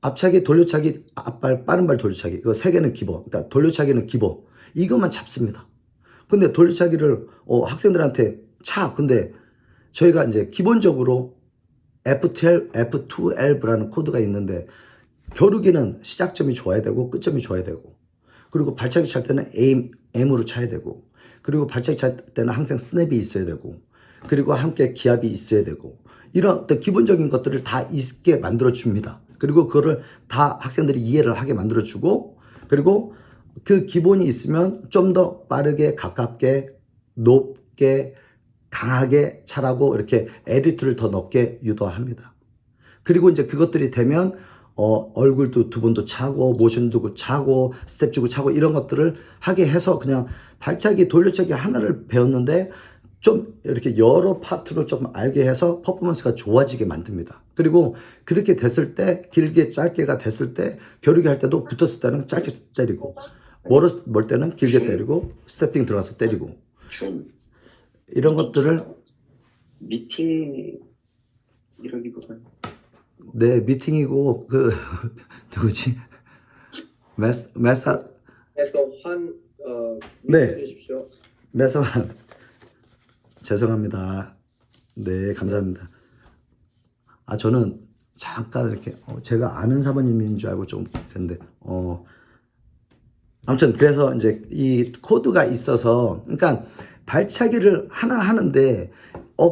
앞차기, 돌려차기, 앞발, 빠른발 돌려차기, 이거 3개는 기본. 그러니까 돌려차기는 기본. 이것만 잡습니다. 근데 돌려차기를 학생들한테 근데 저희가 이제 기본적으로 F12, F12L라는 코드가 있는데, 겨루기는 시작점이 좋아야 되고 끝점이 좋아야 되고, 그리고 발차기 찰 때는 M으로 차야 되고, 그리고 발차기 찰 때는 항상 스냅이 있어야 되고, 그리고 함께 기압이 있어야 되고, 이런 어떤 기본적인 것들을 다 있게 만들어 줍니다. 그리고 그거를 다 학생들이 이해를 하게 만들어 주고, 그리고 그 기본이 있으면 좀 더 빠르게, 가깝게, 높게, 강하게 차라고 이렇게 에디트를 더 넣게 유도합니다. 그리고 이제 그것들이 되면 얼굴도 2번도 차고, 모션도 차고, 스텝 주고 차고, 이런 것들을 하게 해서 그냥 발차기, 돌려차기 하나를 배웠는데 좀 이렇게 여러 파트로 좀 알게 해서 퍼포먼스가 좋아지게 만듭니다. 그리고 그렇게 됐을 때, 길게 짧게가 됐을 때, 겨루기 할 때도 붙었을 때는 짧게 때리고, 멀 때는 길게 때리고, 스태핑 들어가서 때리고, 이런 것들을. 미팅 이러기보다는 네, 미팅이고 누구지? 메사 해서 네. 미팅해 주십시오. 메사만. 죄송합니다. 네, 감사합니다. 저는 잠깐 이렇게 제가 아는 사모님인 줄 알고 좀 그랬는데 아무튼 그래서 이제 이 코드가 있어서, 그러니까 발차기를 하나 하는데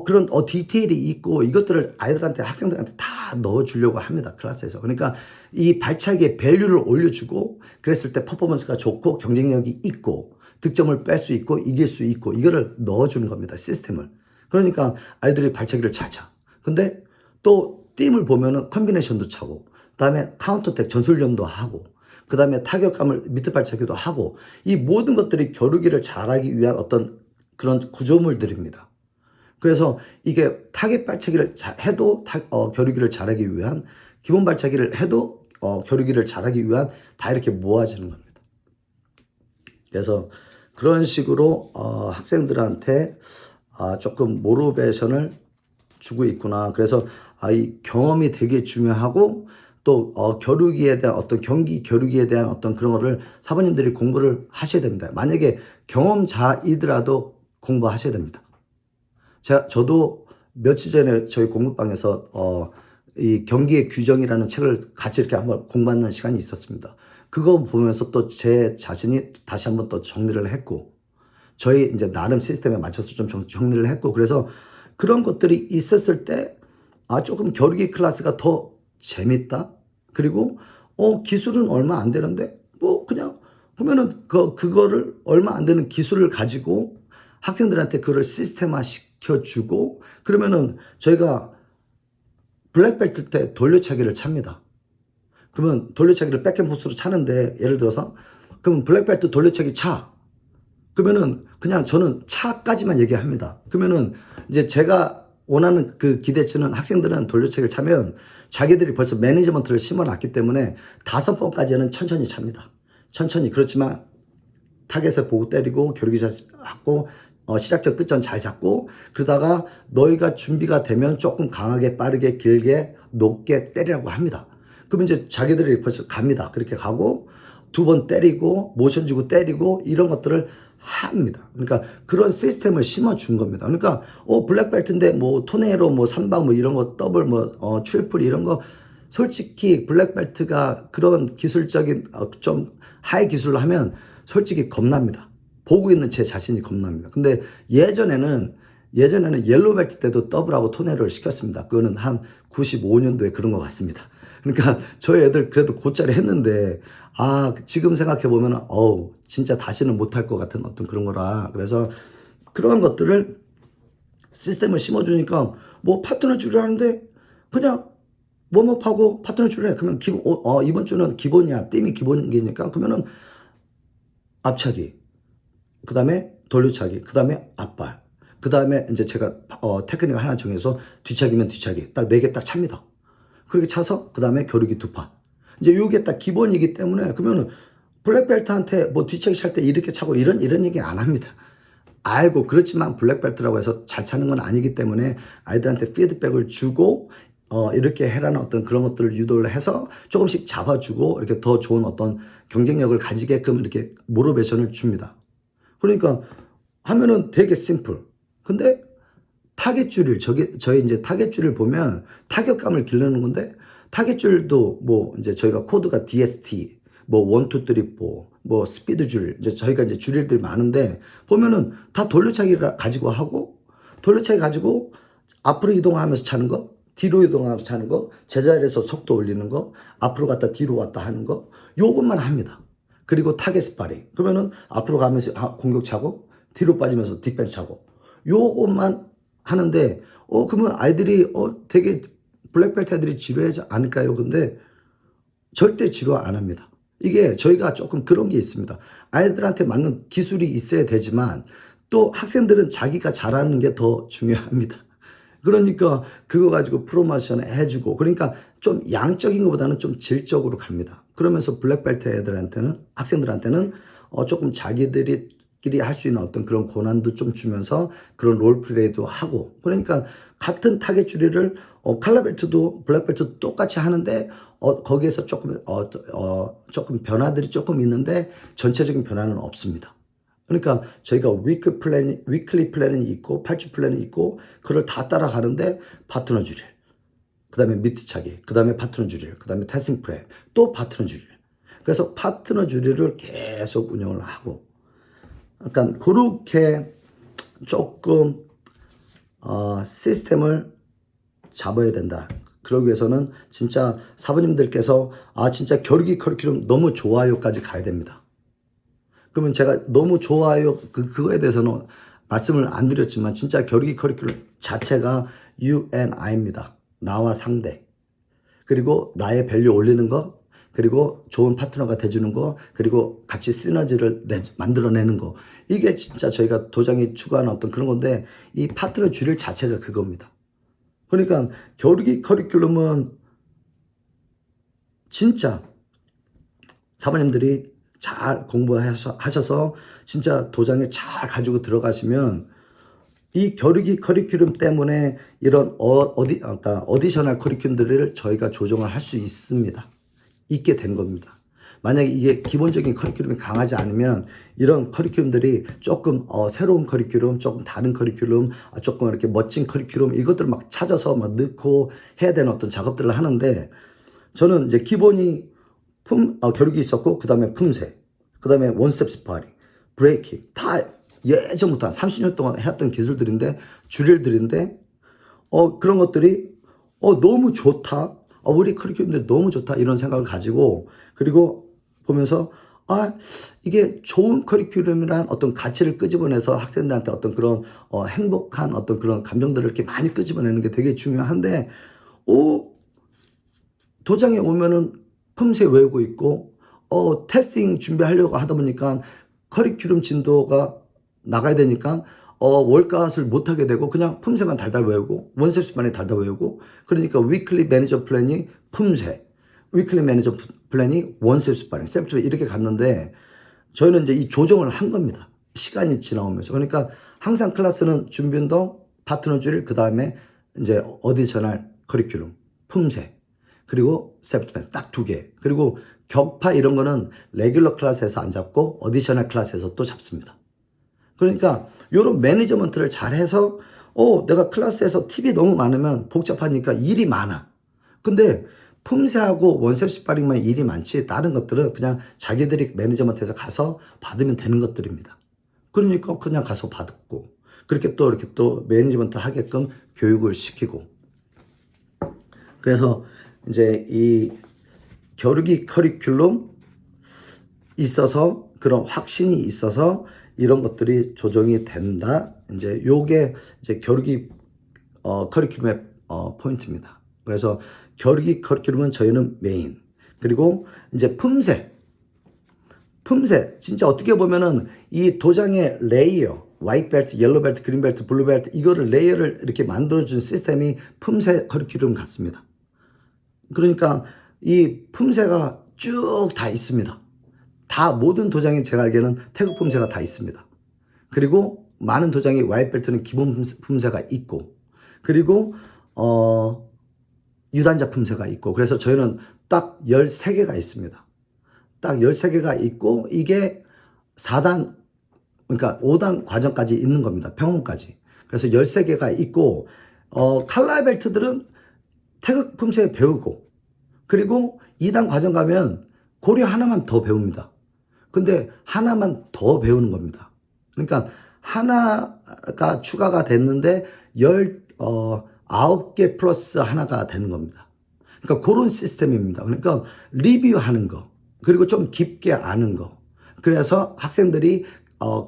그런 디테일이 있고, 이것들을 아이들한테, 학생들한테 다 넣어주려고 합니다, 클래스에서. 그러니까 이 발차기의 밸류를 올려주고, 그랬을 때 퍼포먼스가 좋고 경쟁력이 있고 득점을 뺄 수 있고 이길 수 있고, 이거를 넣어주는 겁니다, 시스템을. 그러니까 아이들이 발차기를 잘 차. 근데 또 팀을 보면은 컨비네이션도 차고, 그 다음에 카운터택 전술련도 하고, 그 다음에 타격감을 밑에 발차기도 하고, 이 모든 것들이 겨루기를 잘하기 위한 어떤 그런 구조물들입니다. 그래서 이게 타겟 발차기를 해도 겨루기를 잘하기 위한, 기본 발차기를 해도 겨루기를 잘하기 위한, 다 이렇게 모아지는 겁니다. 그래서 그런 식으로 학생들한테 조금 모티베이션을 주고 있구나. 그래서 이 경험이 되게 중요하고, 또 겨루기에 대한 어떤 경기 겨루기에 대한 어떤 그런 거를 사모님들이 공부를 하셔야 됩니다. 만약에 경험자이더라도 공부하셔야 됩니다. 저도 며칠 전에 저희 공부방에서 이 경기의 규정이라는 책을 같이 이렇게 한번 공부하는 시간이 있었습니다. 그거 보면서 또 제 자신이 다시 한번 또 정리를 했고, 저희 이제 나름 시스템에 맞춰서 좀 정리를 했고, 그래서 그런 것들이 있었을 때 조금 겨루기 클래스가 더 재밌다. 그리고 기술은 얼마 안 되는데 뭐 그냥 보면은 그거를 얼마 안 되는 기술을 가지고 학생들한테 그걸 시스템화 시켜주고, 그러면은 저희가 블랙벨트 때 돌려차기를 찹니다. 그러면 돌려차기를 백앤포스로 차는데, 예를 들어서 그러면 블랙벨트 돌려차기 차. 그러면은 그냥 저는 차까지만 얘기합니다. 그러면은 이제 제가 원하는 그 기대치는, 학생들은 돌려차기를 차면 자기들이 벌써 매니지먼트를 심어놨기 때문에 5번까지는 천천히 찹니다. 천천히. 그렇지만 타겟을 보고 때리고 겨루기 하고 시작점 끝점 잘 잡고 그러다가 너희가 준비가 되면 조금 강하게 빠르게 길게 높게 때리라고 합니다. 그러면 이제 자기들이 벌써 갑니다. 그렇게 가고 두 번 때리고 모션 주고 때리고 이런 것들을 합니다. 그러니까 그런 시스템을 심어준 겁니다. 그러니까 블랙벨트인데 뭐 토네이로 뭐 3방 뭐 이런 거 더블 뭐 트리플 이런 거 솔직히 블랙벨트가 그런 기술적인 좀 하이 기술을 하면 솔직히 겁납니다. 보고 있는 제 자신이 겁납니다. 근데 예전에는 옐로벨트 때도 더블하고 토네이를 시켰습니다. 그거는 한 95년도에 그런 것 같습니다. 그러니까 저희 애들 그래도 곧잘 했는데 지금 생각해 보면 진짜 다시는 못할 것 같은 어떤 그런 거라. 그래서 그런 것들을 시스템을 심어주니까 뭐 파트너 줄이라는데 그냥 웜업하고 파트너 줄이래. 그러면 이번 주는 기본이야. 띠이 기본이니까 그러면은 앞차기, 그 다음에 돌려차기, 그 다음에 앞발, 그 다음에 이제 제가 테크닉 하나 정해서 뒤차기면 뒤차기 딱 4개 딱 찹니다. 그렇게 차서 그 다음에 겨루기 2판. 이제 요게 딱 기본이기 때문에 그러면은 블랙벨트한테 뭐 뒤차기 찰 때 이렇게 차고 이런 얘기 안 합니다. 알고 그렇지만 블랙벨트라고 해서 잘 차는 건 아니기 때문에 아이들한테 피드백을 주고 이렇게 해라는 어떤 그런 것들을 유도를 해서 조금씩 잡아주고 이렇게 더 좋은 어떤 경쟁력을 가지게끔 이렇게 모티베이션을 줍니다. 그러니까 하면은 되게 심플. 근데 타겟줄을 저희 이제 타겟줄을 보면 타격감을 기르는 건데 타겟줄도 뭐 이제 저희가 코드가 DST 뭐 1, 2, 3, 4 뭐 스피드줄 이제 저희가 이제 줄일들이 많은데 보면은 다 돌려차기를 가지고 하고 돌려차기 가지고 앞으로 이동하면서 차는 거 뒤로 이동하면서 차는 거 제자리에서 속도 올리는 거 앞으로 갔다 뒤로 왔다 하는 거 요것만 합니다. 그리고 타겟 스파링 그러면은 앞으로 가면서 공격 차고 뒤로 빠지면서 뒷벤치 차고 요것만 하는데 그러면 아이들이 되게 블랙벨트 애들이 지루하지 않을까요? 근데 절대 지루 안 합니다. 이게 저희가 조금 그런 게 있습니다. 아이들한테 맞는 기술이 있어야 되지만 또 학생들은 자기가 잘하는 게 더 중요합니다. 그러니까 그거 가지고 프로모션 해주고 그러니까 좀 양적인 것보다는 좀 질적으로 갑니다. 그러면서 블랙벨트 애들한테는 학생들한테는 조금 자기들끼리 할 수 있는 어떤 그런 권한도 좀 주면서 그런 롤플레이도 하고 그러니까 같은 타겟 줄이를 칼라벨트도 블랙벨트도 똑같이 하는데 거기에서 조금 변화들이 조금 있는데 전체적인 변화는 없습니다. 그러니까 저희가 위클리 플랜이 있고 8주 플랜이 있고 그걸 다 따라가는데 파트너 줄일 그 다음에 미트 차기 그 다음에 파트너 줄일 그 다음에 테스팅 플랜 또 파트너 줄일 그래서 파트너 줄일을 계속 운영을 하고 그러니까 그렇게 조금 시스템을 잡아야 된다. 그러기 위해서는 진짜 사부님들께서 진짜 겨루기 커리큘럼 너무 좋아요까지 가야 됩니다. 그러면 제가 너무 좋아요 그거에 대해서는 말씀을 안 드렸지만 진짜 겨루기 커리큘럼 자체가 UNI입니다. 나와 상대 그리고 나의 밸류 올리는 거 그리고 좋은 파트너가 돼주는 거 그리고 같이 시너지를 만들어내는 거 이게 진짜 저희가 도장이 추구하는 어떤 그런 건데 이 파트너 줄일 자체가 그겁니다. 그러니까 겨루기 커리큘럼은 진짜 사모님들이 잘 공부하셔서 진짜 도장에 잘 가지고 들어가시면 이 겨루기 커리큘럼 때문에 이런 어디셔널 커리큘럼들을 저희가 조정을 할 수 있습니다. 있게 된 겁니다. 만약에 이게 기본적인 커리큘럼이 강하지 않으면 이런 커리큘럼들이 조금 새로운 커리큘럼, 조금 다른 커리큘럼, 조금 이렇게 멋진 커리큘럼 이것들을 막 찾아서 막 넣고 해야 되는 어떤 작업들을 하는데 저는 이제 기본이 겨루기 있었고 그 다음에 품새, 그 다음에 원스텝 스파링, 브레이킹 다 예전부터 30년 동안 해왔던 기술들인데 줄일들인데 그런 것들이 너무 좋다. 우리 커리큘럼들 너무 좋다 이런 생각을 가지고 그리고 보면서 이게 좋은 커리큘럼이란 어떤 가치를 끄집어내서 학생들한테 어떤 그런 행복한 어떤 그런 감정들을 이렇게 많이 끄집어내는 게 되게 중요한데 도장에 오면은 품새 외우고 있고 테스팅 준비하려고 하다 보니까 커리큘럼 진도가 나가야 되니까 월갓을 못하게 되고 그냥 품새만 달달 외우고 원셉스만에 달달 외우고 그러니까 위클리 매니저 플랜이 품새 위클리 매니저 플랜이 원셉스 플랜 셉트 이렇게 갔는데 저희는 이제 이 조정을 한 겁니다. 시간이 지나오면서. 그러니까 항상 클래스는 준비 운동, 파트너 drill, 그 다음에 이제 어디셔널 커리큘럼, 품새, 그리고 셀프 디펜스 딱 2개. 그리고 격파 이런 거는 레귤러 클래스에서 안 잡고 어디셔널 클래스에서 또 잡습니다. 그러니까 이런 매니저먼트를 잘 해서 내가 클래스에서 팁이 너무 많으면 복잡하니까 일이 많아. 근데 품새하고 원셉 스파링만 일이 많지 다른 것들은 그냥 자기들이 매니저먼트에서 가서 받으면 되는 것들입니다. 그러니까 그냥 가서 받고 그렇게 또 이렇게 또 매니저먼트 하게끔 교육을 시키고. 그래서 이제 이 겨루기 커리큘럼 있어서 그런 확신이 있어서 이런 것들이 조정이 된다. 이제 요게 이제 겨루기 커리큘럼의 포인트입니다. 그래서 겨루기 커리큘럼은 저희는 메인. 그리고 이제 품새 진짜 어떻게 보면은 이 도장의 레이어, 화이트 벨트, 옐로우 벨트, 그린 벨트, 블루 벨트 이거를 레이어를 이렇게 만들어준 시스템이 품새 커리큘럼 같습니다. 그러니까 이 품새가 쭉 다 있습니다. 다 모든 도장이 제가 알기에는 태극 품새가 다 있습니다. 그리고 많은 도장이 화이트 벨트는 기본 품새가 있고, 그리고 유단자 품새가 있고, 그래서 저희는 딱 13개가 있습니다. 딱 13개가 있고, 이게 4단, 그러니까 5단 과정까지 있는 겁니다. 평원까지. 그래서 13개가 있고, 칼라 벨트들은 태극 품새 배우고, 그리고 2단 과정 가면 고려 하나만 더 배웁니다. 근데 하나만 더 배우는 겁니다. 그러니까 하나가 추가가 됐는데 19개 플러스 하나가 되는 겁니다. 그러니까 그런 시스템입니다. 그러니까 리뷰하는 거, 그리고 좀 깊게 아는 거. 그래서 학생들이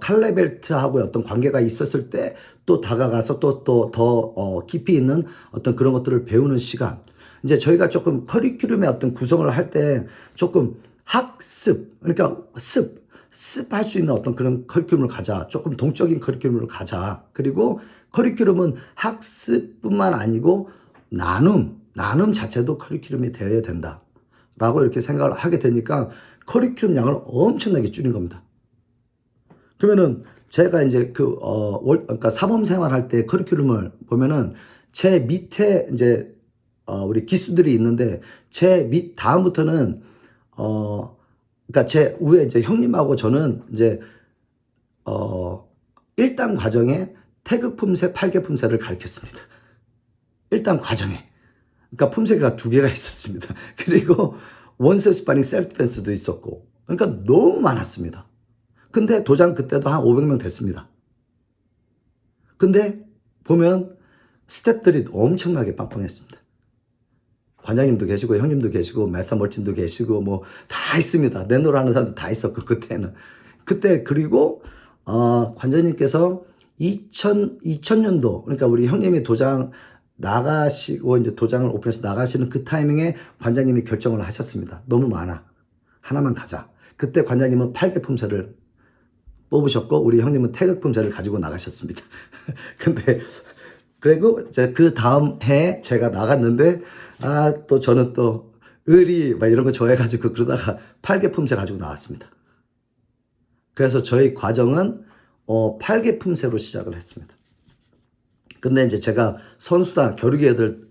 칼레벨트하고 어떤 관계가 있었을 때 또 다가가서 또 더 깊이 있는 어떤 그런 것들을 배우는 시간. 이제 저희가 조금 커리큘럼의 어떤 구성을 할 때 조금 학습, 그러니까 습할 수 있는 어떤 그런 커리큘럼을 가자. 조금 동적인 커리큘럼을 가자. 그리고 커리큘럼은 학습뿐만 아니고 나눔 자체도 커리큘럼이 되어야 된다. 라고 이렇게 생각을 하게 되니까 커리큘럼 양을 엄청나게 줄인 겁니다. 그러면은 제가 이제 그러니까 사범 생활할 때 커리큘럼을 보면은 제 밑에 이제 우리 기수들이 있는데 제 다음부터는 그러니까 제 위에 이제 형님하고 저는 이제 1단 과정에 태극 품새, 8개 품새를 가르쳤습니다. 1단 과정에. 그러니까 품새가 2개가 있었습니다. 그리고 원셋 스파링 셀프 디펜스도 있었고. 그러니까 너무 많았습니다. 근데 도장 그때도 한 500명 됐습니다. 근데 보면 스태프들이 엄청나게 빵빵했습니다. 관장님도 계시고 형님도 계시고 메사 멀진도 계시고 뭐 다 있습니다. 내노라는 사람도 다 있었고 그때는. 그때 그리고 관장님께서 2000년도 그러니까 우리 형님이 도장 나가시고 이제 도장을 오픈해서 나가시는 그 타이밍에 관장님이 결정을 하셨습니다. 너무 많아. 하나만 가자. 그때 관장님은 8개 품새를 뽑으셨고 우리 형님은 태극 품새를 가지고 나가셨습니다. 근데 그리고 이제 그 다음 해에 제가 나갔는데 또 저는 또 의리 막 이런 거 좋아해가지고 그러다가 8개 품새 가지고 나왔습니다. 그래서 저희 과정은 8개 품새로 시작을 했습니다. 근데 이제 제가 선수단 겨루기 애들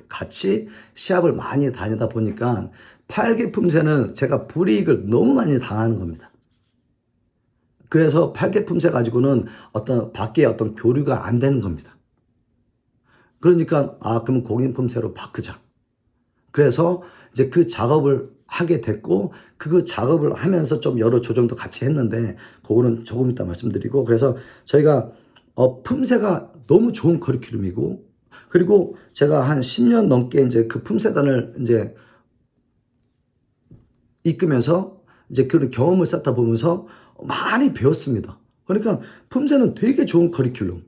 같이 시합을 많이 다니다 보니까 8개 품새는 제가 불이익을 너무 많이 당하는 겁니다. 그래서 8개 품새 가지고는 어떤 밖에 어떤 교류가 안 되는 겁니다. 그러니까 그럼 공인 품새로 바꾸자. 그래서 이제 그 작업을 하게 됐고 그 작업을 하면서 좀 여러 조정도 같이 했는데 그거는 조금 이따 말씀드리고 그래서 저희가 품새가 너무 좋은 커리큘럼이고 그리고 제가 한 10년 넘게 이제 그 품새단을 이제 이끌면서 이제 그런 경험을 쌓다 보면서 많이 배웠습니다. 그러니까 품새는 되게 좋은 커리큘럼.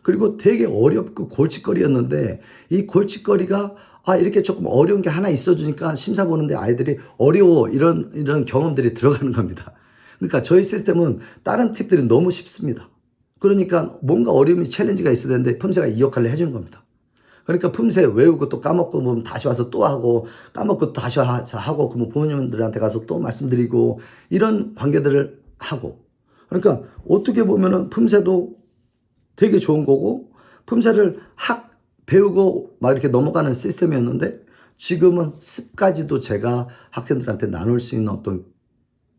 그리고 되게 어렵고 골칫거리였는데 이 골칫거리가 이렇게 조금 어려운 게 하나 있어주니까 심사 보는데 아이들이 어려워 이런 경험들이 들어가는 겁니다. 그러니까 저희 시스템은 다른 팁들이 너무 쉽습니다. 그러니까 뭔가 어려움이 챌린지가 있어야 되는데 품새가 이 역할을 해주는 겁니다. 그러니까 품새 외우고 또 까먹고 뭐 다시 와서 또 하고 까먹고 또 다시 와서 하고 그러면 부모님들한테 가서 또 말씀드리고 이런 관계들을 하고 그러니까 어떻게 보면은 품새도 되게 좋은 거고 품새를 배우고 막 이렇게 넘어가는 시스템이었는데 지금은 습까지도 제가 학생들한테 나눌 수 있는 어떤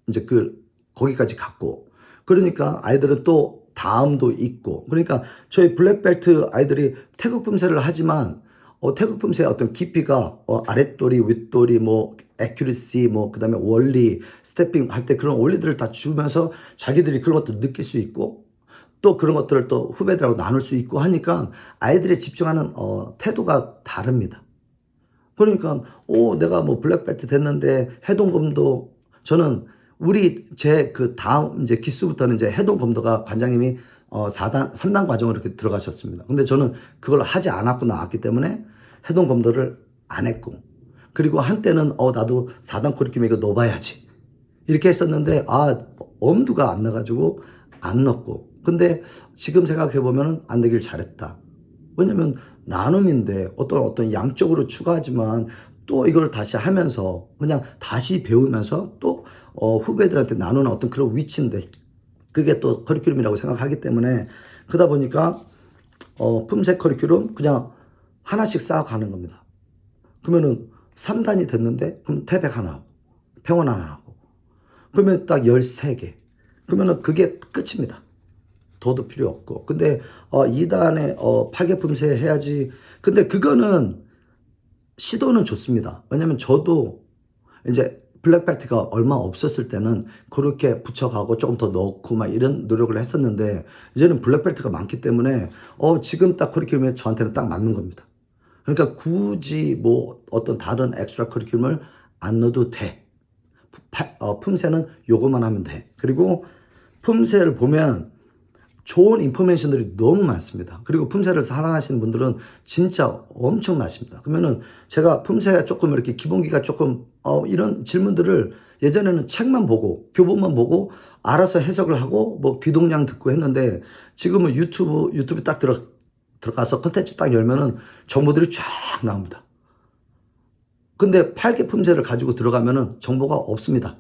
이제 거기까지 갔고 그러니까 아이들은 또 다음도 있고 그러니까 저희 블랙벨트 아이들이 태국 품새를 하지만 태국 품새의 어떤 깊이가 아랫도리, 윗도리, 뭐 애큐리시, 뭐 그다음에 원리, 스태핑 할 때 그런 원리들을 다 주면서 자기들이 그런 것도 느낄 수 있고 또 그런 것들을 또 후배들하고 나눌 수 있고 하니까 아이들이 집중하는 태도가 다릅니다. 그러니까 내가 뭐 블랙벨트 됐는데 해동검도 저는 제 그 다음 이제 기수부터는 이제 해동검도가 관장님이 3단 과정으로 이렇게 들어가셨습니다. 근데 저는 그걸 하지 않았고 나왔기 때문에 해동검도를 안 했고 그리고 한때는 나도 4단 커리큘럼 이거 넣어봐야지 이렇게 했었는데 엄두가 안 나가지고 안 넣었고 근데 지금 생각해 보면은 안 되길 잘했다. 왜냐면 나눔인데 어떤 양적으로 추가하지만 또 이걸 다시 하면서 그냥 다시 배우면서 또 후배들한테 나누는 어떤 그런 위치인데 그게 또 커리큘럼이라고 생각하기 때문에 그러다 보니까 품새 커리큘럼 그냥 하나씩 쌓아가는 겁니다. 그러면은 3단이 됐는데 그럼 태백 하나 하고 평원 하나 하고 그러면 딱 13개 그러면은 그게 끝입니다. 더도 필요 없고 근데 2단에 8개 품새 해야지 근데 그거는 시도는 좋습니다. 왜냐면 저도 이제 블랙벨트가 얼마 없었을 때는 그렇게 붙여가고 조금 더 넣고 막 이런 노력을 했었는데 이제는 블랙벨트가 많기 때문에 지금 딱 커리큘럼이 저한테는 딱 맞는 겁니다. 그러니까 굳이 뭐 어떤 다른 엑스트라 커리큘럼을 안 넣어도 돼. 품새는 요것만 하면 돼. 그리고 품새를 보면 좋은 인포메이션들이 너무 많습니다. 그리고 품새를 사랑하시는 분들은 진짜 엄청나십니다. 그러면은 제가 품새 조금 이렇게 기본기가 조금 이런 질문들을 예전에는 책만 보고 교본만 보고 알아서 해석을 하고 뭐 귀동량 듣고 했는데 지금은 유튜브 딱 들어가서 컨텐츠 딱 열면은 정보들이 쫙 나옵니다. 근데 8개 품새를 가지고 들어가면은 정보가 없습니다.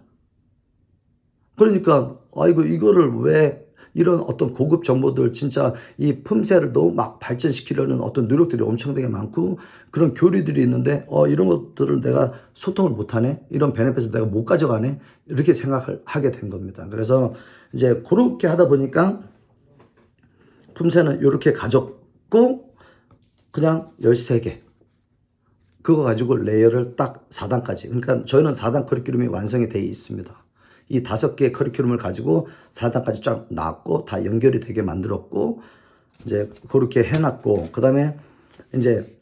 그러니까 이거를 왜 이런 어떤 고급 정보들 진짜 이 품새를 너무 막 발전시키려는 어떤 노력들이 엄청나게 많고 그런 교류들이 있는데 이런 것들을 내가 소통을 못하네 이런 베네핏을 내가 못 가져가네 이렇게 생각을 하게 된 겁니다. 그래서 이제 그렇게 하다 보니까 품새는 이렇게 가졌고 그냥 13개 그거 가지고 레이어를 딱 4단까지 그러니까 저희는 4단 커리큘럼이 완성이 되어 있습니다. 이 5개의 커리큘럼을 가지고 4단까지 쫙 나왔고 다 연결이 되게 만들었고 이제 그렇게 해놨고 그 다음에 이제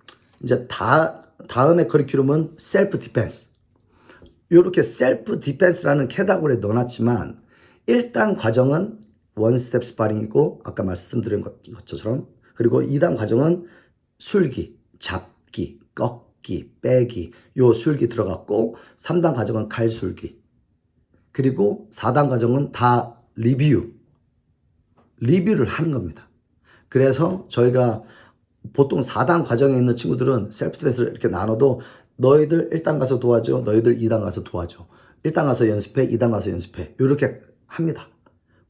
다음에 커리큘럼은 셀프 디펜스 이렇게 셀프 디펜스라는 캐다고리에 넣어놨지만 1단 과정은 원스텝 스파링이고 아까 말씀드린 것처럼 그리고 2단 과정은 술기, 잡기, 꺾기, 빼기 요 술기 들어갔고 3단 과정은 칼술기 그리고 4단 과정은 다 리뷰를 하는 겁니다. 그래서 저희가 보통 4단 과정에 있는 친구들은 셀프 디펜스를 이렇게 나눠도 너희들 1단 가서 도와줘, 너희들 2단 가서 도와줘. 1단 가서 연습해, 2단 가서 연습해. 이렇게 합니다.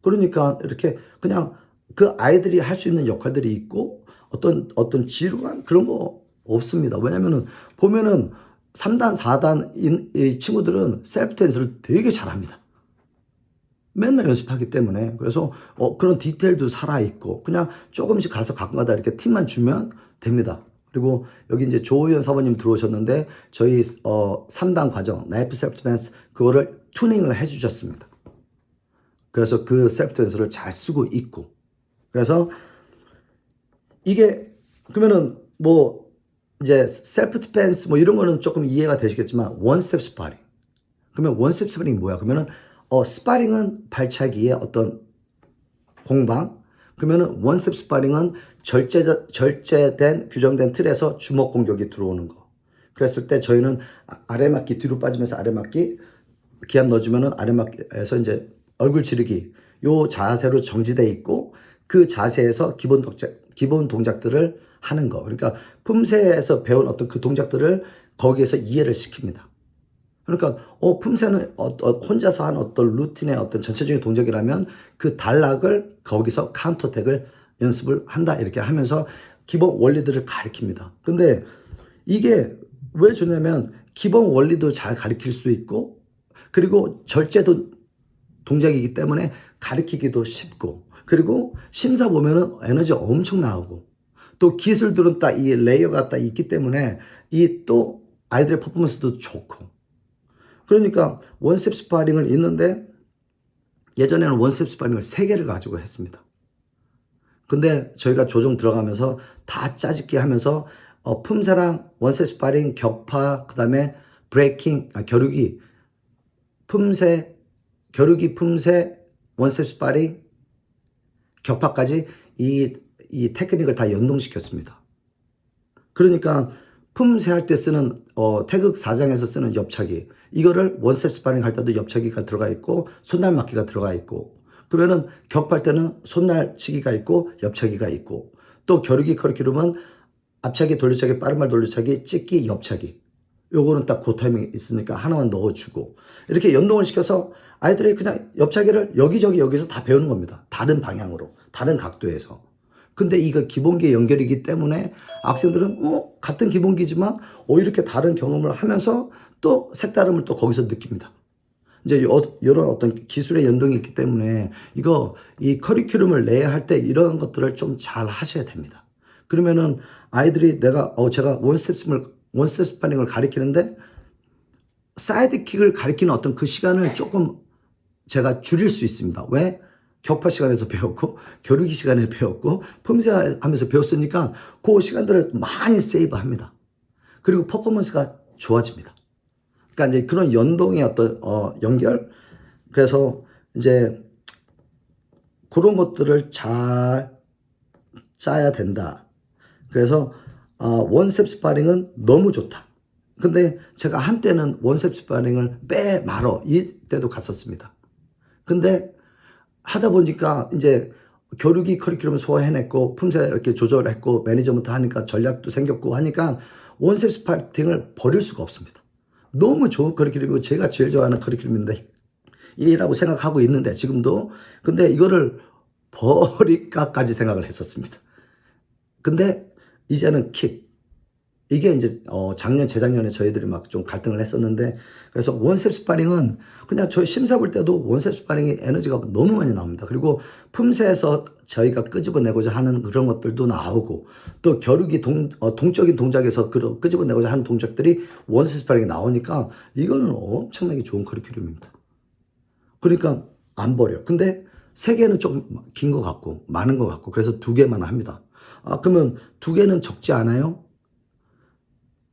그러니까 이렇게 그냥 그 아이들이 할 수 있는 역할들이 있고 어떤 지루한 그런 거 없습니다. 왜냐면은 보면은 3단, 4단 이 친구들은 셀프 디펜스를 되게 잘합니다. 맨날 연습하기 때문에 그래서 그런 디테일도 살아있고 그냥 조금씩 가서 가끔가다 이렇게 팁만 주면 됩니다. 그리고 여기 이제 조호연 사모님 들어오셨는데 저희 3단 과정 나이프 셀프 디펜스 그거를 튜닝을 해주셨습니다. 그래서 그 셀프 디펜스를 잘 쓰고 있고 그래서 이게 그러면은 뭐 이제 셀프 디펜스 뭐 이런 거는 조금 이해가 되시겠지만 원스텝 스파링 그러면 원스텝 스파링이 뭐야? 그러면은 스파링은 발차기의 어떤 공방 그러면은 원스텝 스파링은 절제된 규정된 틀에서 주먹 공격이 들어오는 거 그랬을 때 저희는 아래맞기 뒤로 빠지면서 아래맞기 기압 넣어주면은 아래맞기에서 이제 얼굴 지르기 요 자세로 정지돼 있고 그 자세에서 기본 동작들을 하는 거 그러니까 품새에서 배운 어떤 그 동작들을 거기에서 이해를 시킵니다. 그러니까 품새는 혼자서 한 어떤 루틴의 어떤 전체적인 동작이라면 그 단락을 거기서 카운터택을 연습을 한다 이렇게 하면서 기본 원리들을 가르칩니다. 근데 이게 왜 좋냐면 기본 원리도 잘 가르칠 수 있고 그리고 절제도 동작이기 때문에 가르치기도 쉽고 그리고 심사 보면은 에너지 엄청 나오고 또 기술들은 딱 이 레이어가 딱 있기 때문에 이 또 아이들의 퍼포먼스도 좋고 그러니까 원스텝 스파링을 있는데 예전에는 원스텝 스파링을 3개를 가지고 했습니다. 근데 저희가 조정 들어가면서 다 짜집기 하면서 품새랑 원스텝 스파링, 격파, 그 다음에 브레이킹, 겨루기, 품새, 겨루기, 품새, 원스텝 스파링, 격파까지 이 테크닉을 다 연동시켰습니다. 그러니까 품새 할 때 쓰는 태극 4장에서 쓰는 옆차기 이거를 원스텝 스파링 할 때도 옆차기가 들어가 있고 손날 맞기가 들어가 있고 그러면은 격파할 때는 손날 치기가 있고 옆차기가 있고 또 겨루기 커리큘럼은 앞차기 돌려차기 빠른 말 돌려차기 찍기 옆차기 요거는 딱 그 타이밍이 있으니까 하나만 넣어주고 이렇게 연동을 시켜서 아이들이 그냥 옆차기를 여기저기 여기서 다 배우는 겁니다. 다른 방향으로 다른 각도에서. 근데 이거 기본기의 연결이기 때문에 학생들은 같은 기본기지만 이렇게 다른 경험을 하면서 또 색다름을 또 거기서 느낍니다. 이제 이런 어떤 기술의 연동이 있기 때문에 이 커리큘럼을 내야 할 때 이런 것들을 좀 잘 하셔야 됩니다. 그러면은 아이들이 제가 원스텝 스파링을 가리키는데 사이드킥을 가리키는 어떤 그 시간을 조금 제가 줄일 수 있습니다. 왜? 격파 시간에서 배웠고 겨루기 시간에 배웠고 품새하면서 배웠으니까 그 시간들을 많이 세이브합니다. 그리고 퍼포먼스가 좋아집니다. 그러니까 이제 그런 연동의 어떤 연결 그래서 이제 그런 것들을 잘 짜야 된다. 그래서 원스텝 스파링은 너무 좋다. 근데 제가 한때는 원스텝 스파링을 빼 말어 이때도 갔었습니다. 근데 하다 보니까 이제 겨루기 커리큘럼을 소화해냈고 품새 이렇게 조절했고 매니저먼트 하니까 전략도 생겼고 하니까 원스텝 스파링을 버릴 수가 없습니다. 너무 좋은 커리큘럼이고 제가 제일 좋아하는 커리큘럼인데 이라고 생각하고 있는데 지금도 근데 이거를 버릴까까지 생각을 했었습니다. 근데 이제는 킥 이게 이제 작년 재작년에 저희들이 막 좀 갈등을 했었는데 그래서 원스텝 스파링은 그냥 저희 심사 볼 때도 원스텝 스파링이 에너지가 너무 많이 나옵니다. 그리고 품새에서 저희가 끄집어내고자 하는 그런 것들도 나오고 또 겨루기 동적인 동작에서 끄집어내고자 하는 동작들이 원스텝 스파링이 나오니까 이거는 엄청나게 좋은 커리큘럼입니다. 그러니까 안 버려. 근데 3개는 좀 긴 것 같고 많은 것 같고 그래서 2개만 합니다. 그러면 2개는 적지 않아요?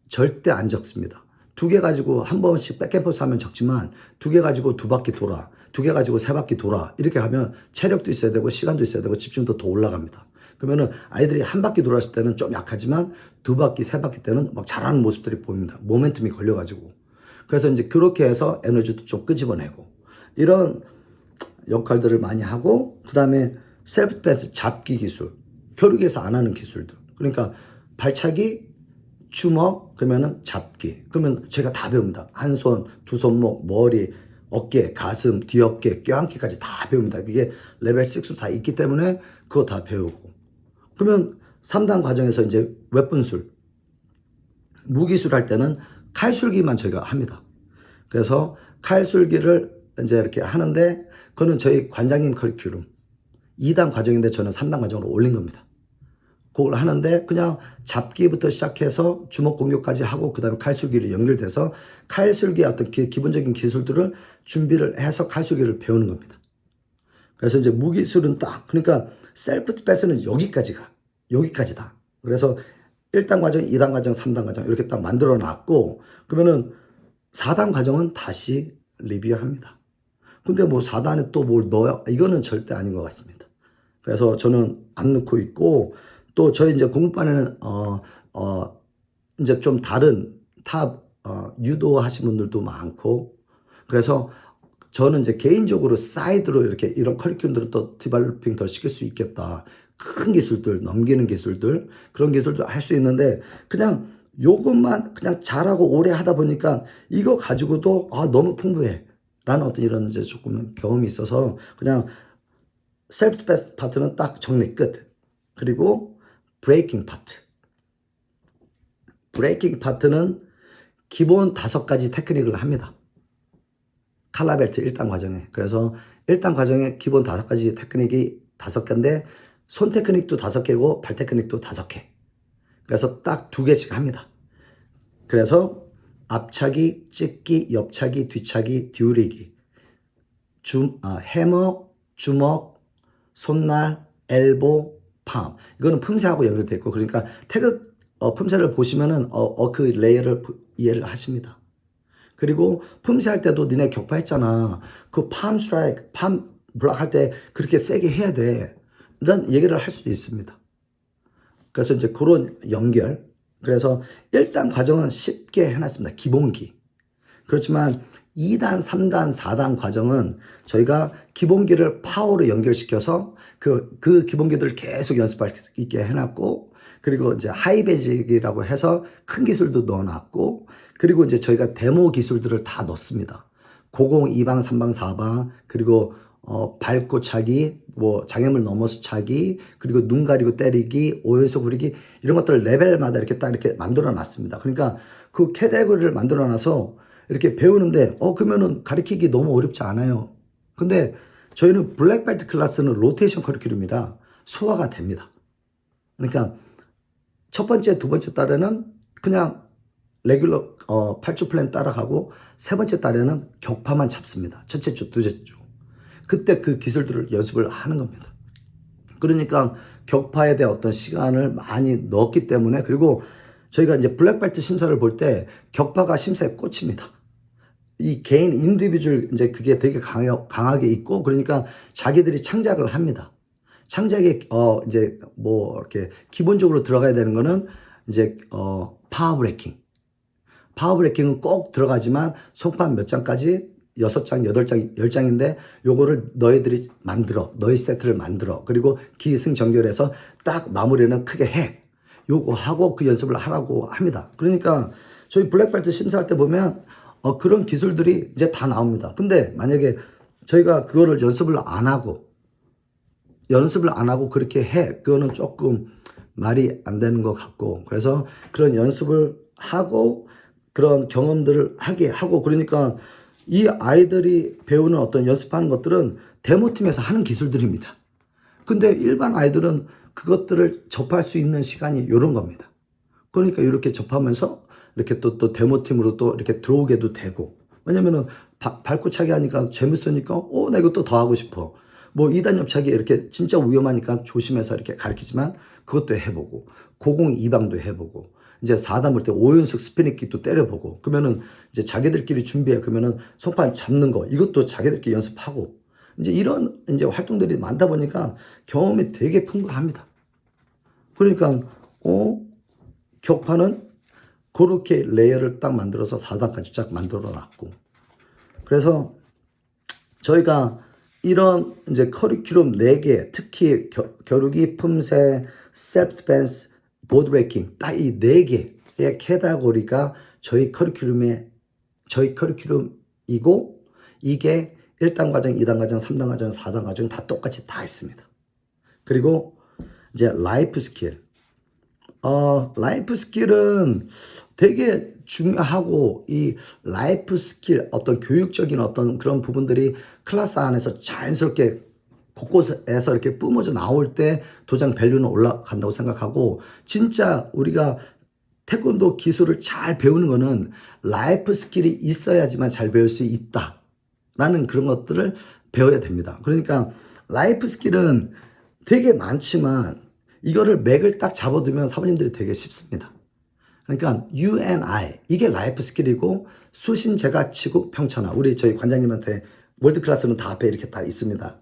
절대 안 적습니다. 2개 가지고 한 번씩 백앤포스 하면 적지만 2개 가지고 2바퀴 돌아 2개 가지고 3바퀴 돌아 이렇게 하면 체력도 있어야 되고 시간도 있어야 되고 집중도 더 올라갑니다. 그러면은 아이들이 한 바퀴 돌았을 때는 좀 약하지만 2바퀴 3바퀴 때는 막 잘하는 모습들이 보입니다. 모멘텀이 걸려가지고 그래서 이제 그렇게 해서 에너지도 좀 끄집어내고 이런 역할들을 많이 하고 그 다음에 셀프 댄스 잡기 기술 겨루기에서 안 하는 기술들 그러니까 발차기 주먹 그러면은 잡기 그러면 제가 다 배웁니다. 한 손, 두 손목, 머리, 어깨, 가슴, 뒤어깨, 껴안기까지 다 배웁니다. 그게 레벨 6로 다 있기 때문에 그거 다 배우고 그러면 3단 과정에서 이제 웹분술 무기술 할 때는 칼술기만 저희가 합니다. 그래서 칼술기를 이제 이렇게 하는데 그거는 저희 관장님 커리큘럼 2단 과정인데 저는 3단 과정으로 올린 겁니다. 그걸 하는데 그냥 잡기부터 시작해서 주먹 공격까지 하고 그 다음에 칼술기를 연결돼서 칼술기의 어떤 기본적인 기술들을 준비를 해서 칼술기를 배우는 겁니다. 그래서 이제 무기술은 딱 그러니까 셀프 디펜스는 여기까지다. 그래서 1단 과정, 2단 과정, 3단 과정 이렇게 딱 만들어 놨고 그러면은 4단 과정은 다시 리뷰합니다. 근데 뭐 4단에 또 뭘 넣어요? 이거는 절대 아닌 것 같습니다. 그래서 저는 안 넣고 있고 또 저희 이제 공부반에는 이제 좀 다른 유도하신 분들도 많고 그래서 저는 이제 개인적으로 사이드로 이렇게 이런 커리큘럼들은 또 디벨로핑 더 시킬 수 있겠다. 큰 기술들, 넘기는 기술들, 그런 기술들 할 수 있는데 그냥 요것만 그냥 잘하고 오래 하다 보니까 이거 가지고도 너무 풍부해 라는 어떤 이런 이제 조금 경험이 있어서 그냥 셀프 디펜스 파트는 딱 정리 끝. 그리고 브레이킹 파트는 기본 5가지 테크닉을 합니다. 칼라벨트 1단 과정에. 그래서 1단 과정에 기본 5가지 테크닉이 5개인데 손 테크닉도 5개고 발 테크닉도 5개. 그래서 딱 2개씩 합니다. 그래서 앞차기, 찍기, 옆차기, 뒤차기, 기울이기, 해머, 주먹, 손날, 엘보, 팜. 이거는 품새하고 연결되어 있고 그러니까 태극 품새를 보시면은 그 레이어를 이해를 하십니다. 그리고 품새할 때도 니네 격파했잖아. 그 팜 스트라이크, 팜 블락 할 때 그렇게 세게 해야 돼. 이런 얘기를 할 수도 있습니다. 그래서 이제 그런 연결. 그래서 1단 과정은 쉽게 해놨습니다. 기본기. 그렇지만 2단, 3단, 4단 과정은 저희가 기본기를 파워로 연결시켜서 그 기본기들을 계속 연습할 수 있게 해놨고, 그리고 이제 하이베직이라고 해서 큰 기술도 넣어놨고, 그리고 이제 저희가 데모 기술들을 다 넣습니다. 고공 2방, 3방, 4방, 그리고 밟고 차기, 뭐 장애물 넘어서 차기, 그리고 눈 가리고 때리기, 오연속 부리기 이런 것들을 레벨마다 이렇게 딱 이렇게 만들어 놨습니다. 그러니까 그 캐테고리를 만들어 놔서 이렇게 배우는데 그러면은 가르치기 너무 어렵지 않아요. 근데 저희는 블랙벨트 클래스는 로테이션 커리큘럼이라 소화가 됩니다. 그러니까 첫 번째, 두 번째 달에는 그냥 레귤러 8주 플랜 따라가고 세 번째 달에는 격파만 잡습니다. 첫째 주, 둘째 주. 그때 그 기술들을 연습을 하는 겁니다. 그러니까 격파에 대한 어떤 시간을 많이 넣었기 때문에, 그리고 저희가 이제 블랙벨트 심사를 볼 때 격파가 심사에 꽂힙니다. 이 개인 인디비주얼 이제 그게 되게 강하게 있고, 그러니까 자기들이 창작을 합니다. 창작에 이제 뭐 이렇게 기본적으로 들어가야 되는 거는 이제 파워 브레이킹은 꼭 들어가지만 손판 몇 장까지 6장, 8장, 10장인데 요거를 너희들이 만들어. 너희 세트를 만들어. 그리고 기승전결해서 딱 마무리는 크게 해. 요거 하고 그 연습을 하라고 합니다. 그러니까 저희 블랙벨트 심사할 때 보면 그런 기술들이 이제 다 나옵니다. 근데 만약에 저희가 그거를 연습을 안 하고 그렇게 해. 그거는 조금 말이 안 되는 것 같고, 그래서 그런 연습을 하고 그런 경험들을 하게 하고, 그러니까 이 아이들이 배우는 어떤 연습하는 것들은 데모팀에서 하는 기술들입니다. 근데 일반 아이들은 그것들을 접할 수 있는 시간이 이런 겁니다. 그러니까 이렇게 접하면서 이렇게 또 데모팀으로 또 이렇게 들어오게도 되고, 왜냐면은 밟고 차기 하니까 재밌으니까 나 이거 또 더 하고 싶어. 뭐 2단 옆차기 이렇게 진짜 위험하니까 조심해서 이렇게 가르치지만 그것도 해보고, 고공 2방도 해보고, 이제 4단 볼 때 5연속 스피닝킥도 때려보고, 그러면은 이제 자기들끼리 준비해. 그러면은 손판 잡는 거 이것도 자기들끼리 연습하고, 이제 이런 이제 활동들이 많다 보니까 경험이 되게 풍부합니다. 그러니까 격파는 그렇게 레이어를 딱 만들어서 4단까지 쫙 만들어 놨고, 그래서 저희가 이런 이제 커리큘럼 4개, 특히 겨루기, 품새, 셀프 디펜스, 보드 브레이킹, 딱 이 4개의 캐테고리가 저희 커리큘럼이고, 이게 1단 과정, 2단 과정, 3단 과정, 4단 과정 다 똑같이 다 있습니다. 그리고 이제 라이프 스킬. 라이프 스킬은 되게 중요하고, 이 라이프 스킬 어떤 교육적인 어떤 그런 부분들이 클래스 안에서 자연스럽게 곳곳에서 이렇게 뿜어져 나올 때 도장 밸류는 올라간다고 생각하고, 진짜 우리가 태권도 기술을 잘 배우는 거는 라이프 스킬이 있어야지만 잘 배울 수 있다 라는 그런 것들을 배워야 됩니다. 그러니까 라이프 스킬은 되게 많지만 이거를 맥을 딱 잡아두면 사부님들이 되게 쉽습니다. 그러니까 U and I 이게 라이프 스킬이고, 수신, 제가, 치국, 평천하, 우리 저희 관장님한테 월드 클래스는 다 앞에 이렇게 딱 있습니다.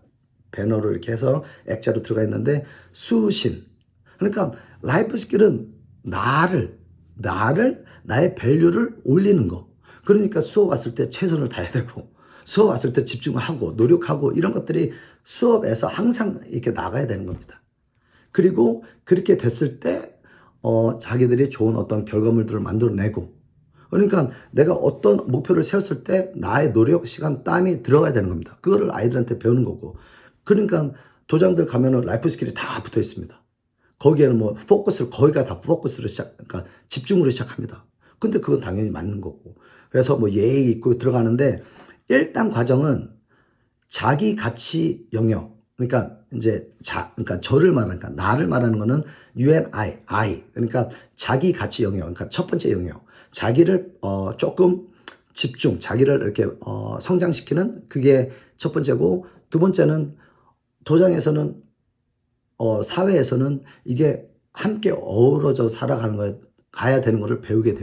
배너로 이렇게 해서 액자로 들어가 있는데, 수신, 그러니까 라이프 스킬은 나의 밸류를 올리는 거. 그러니까 수업 왔을 때 최선을 다해야 되고, 수업 왔을 때 집중하고 노력하고, 이런 것들이 수업에서 항상 이렇게 나가야 되는 겁니다. 그리고 그렇게 됐을 때 자기들이 좋은 어떤 결과물들을 만들어내고, 그러니까 내가 어떤 목표를 세웠을 때 나의 노력, 시간, 땀이 들어가야 되는 겁니다. 그거를 아이들한테 배우는 거고. 그러니까 도장들 가면은 라이프 스킬이 다 붙어 있습니다. 거기에는 뭐 포커스를, 거기가 다 포커스를 그러니까 집중으로 시작합니다. 근데 그건 당연히 맞는 거고. 그래서 뭐 예의 있고 들어가는데, 1단 과정은 자기 가치 영역. 그러니까 이제 그러니까 저를 말하니까 나를 말하는 거는 I. 그러니까 자기 가치 영역. 그러니까 첫 번째 영역. 자기를 조금 집중, 자기를 이렇게 성장시키는 그게 첫 번째고, 두 번째는 도장에서는 사회에서는 이게 함께 어우러져 살아가는 거에 가야 되는 것을 배워야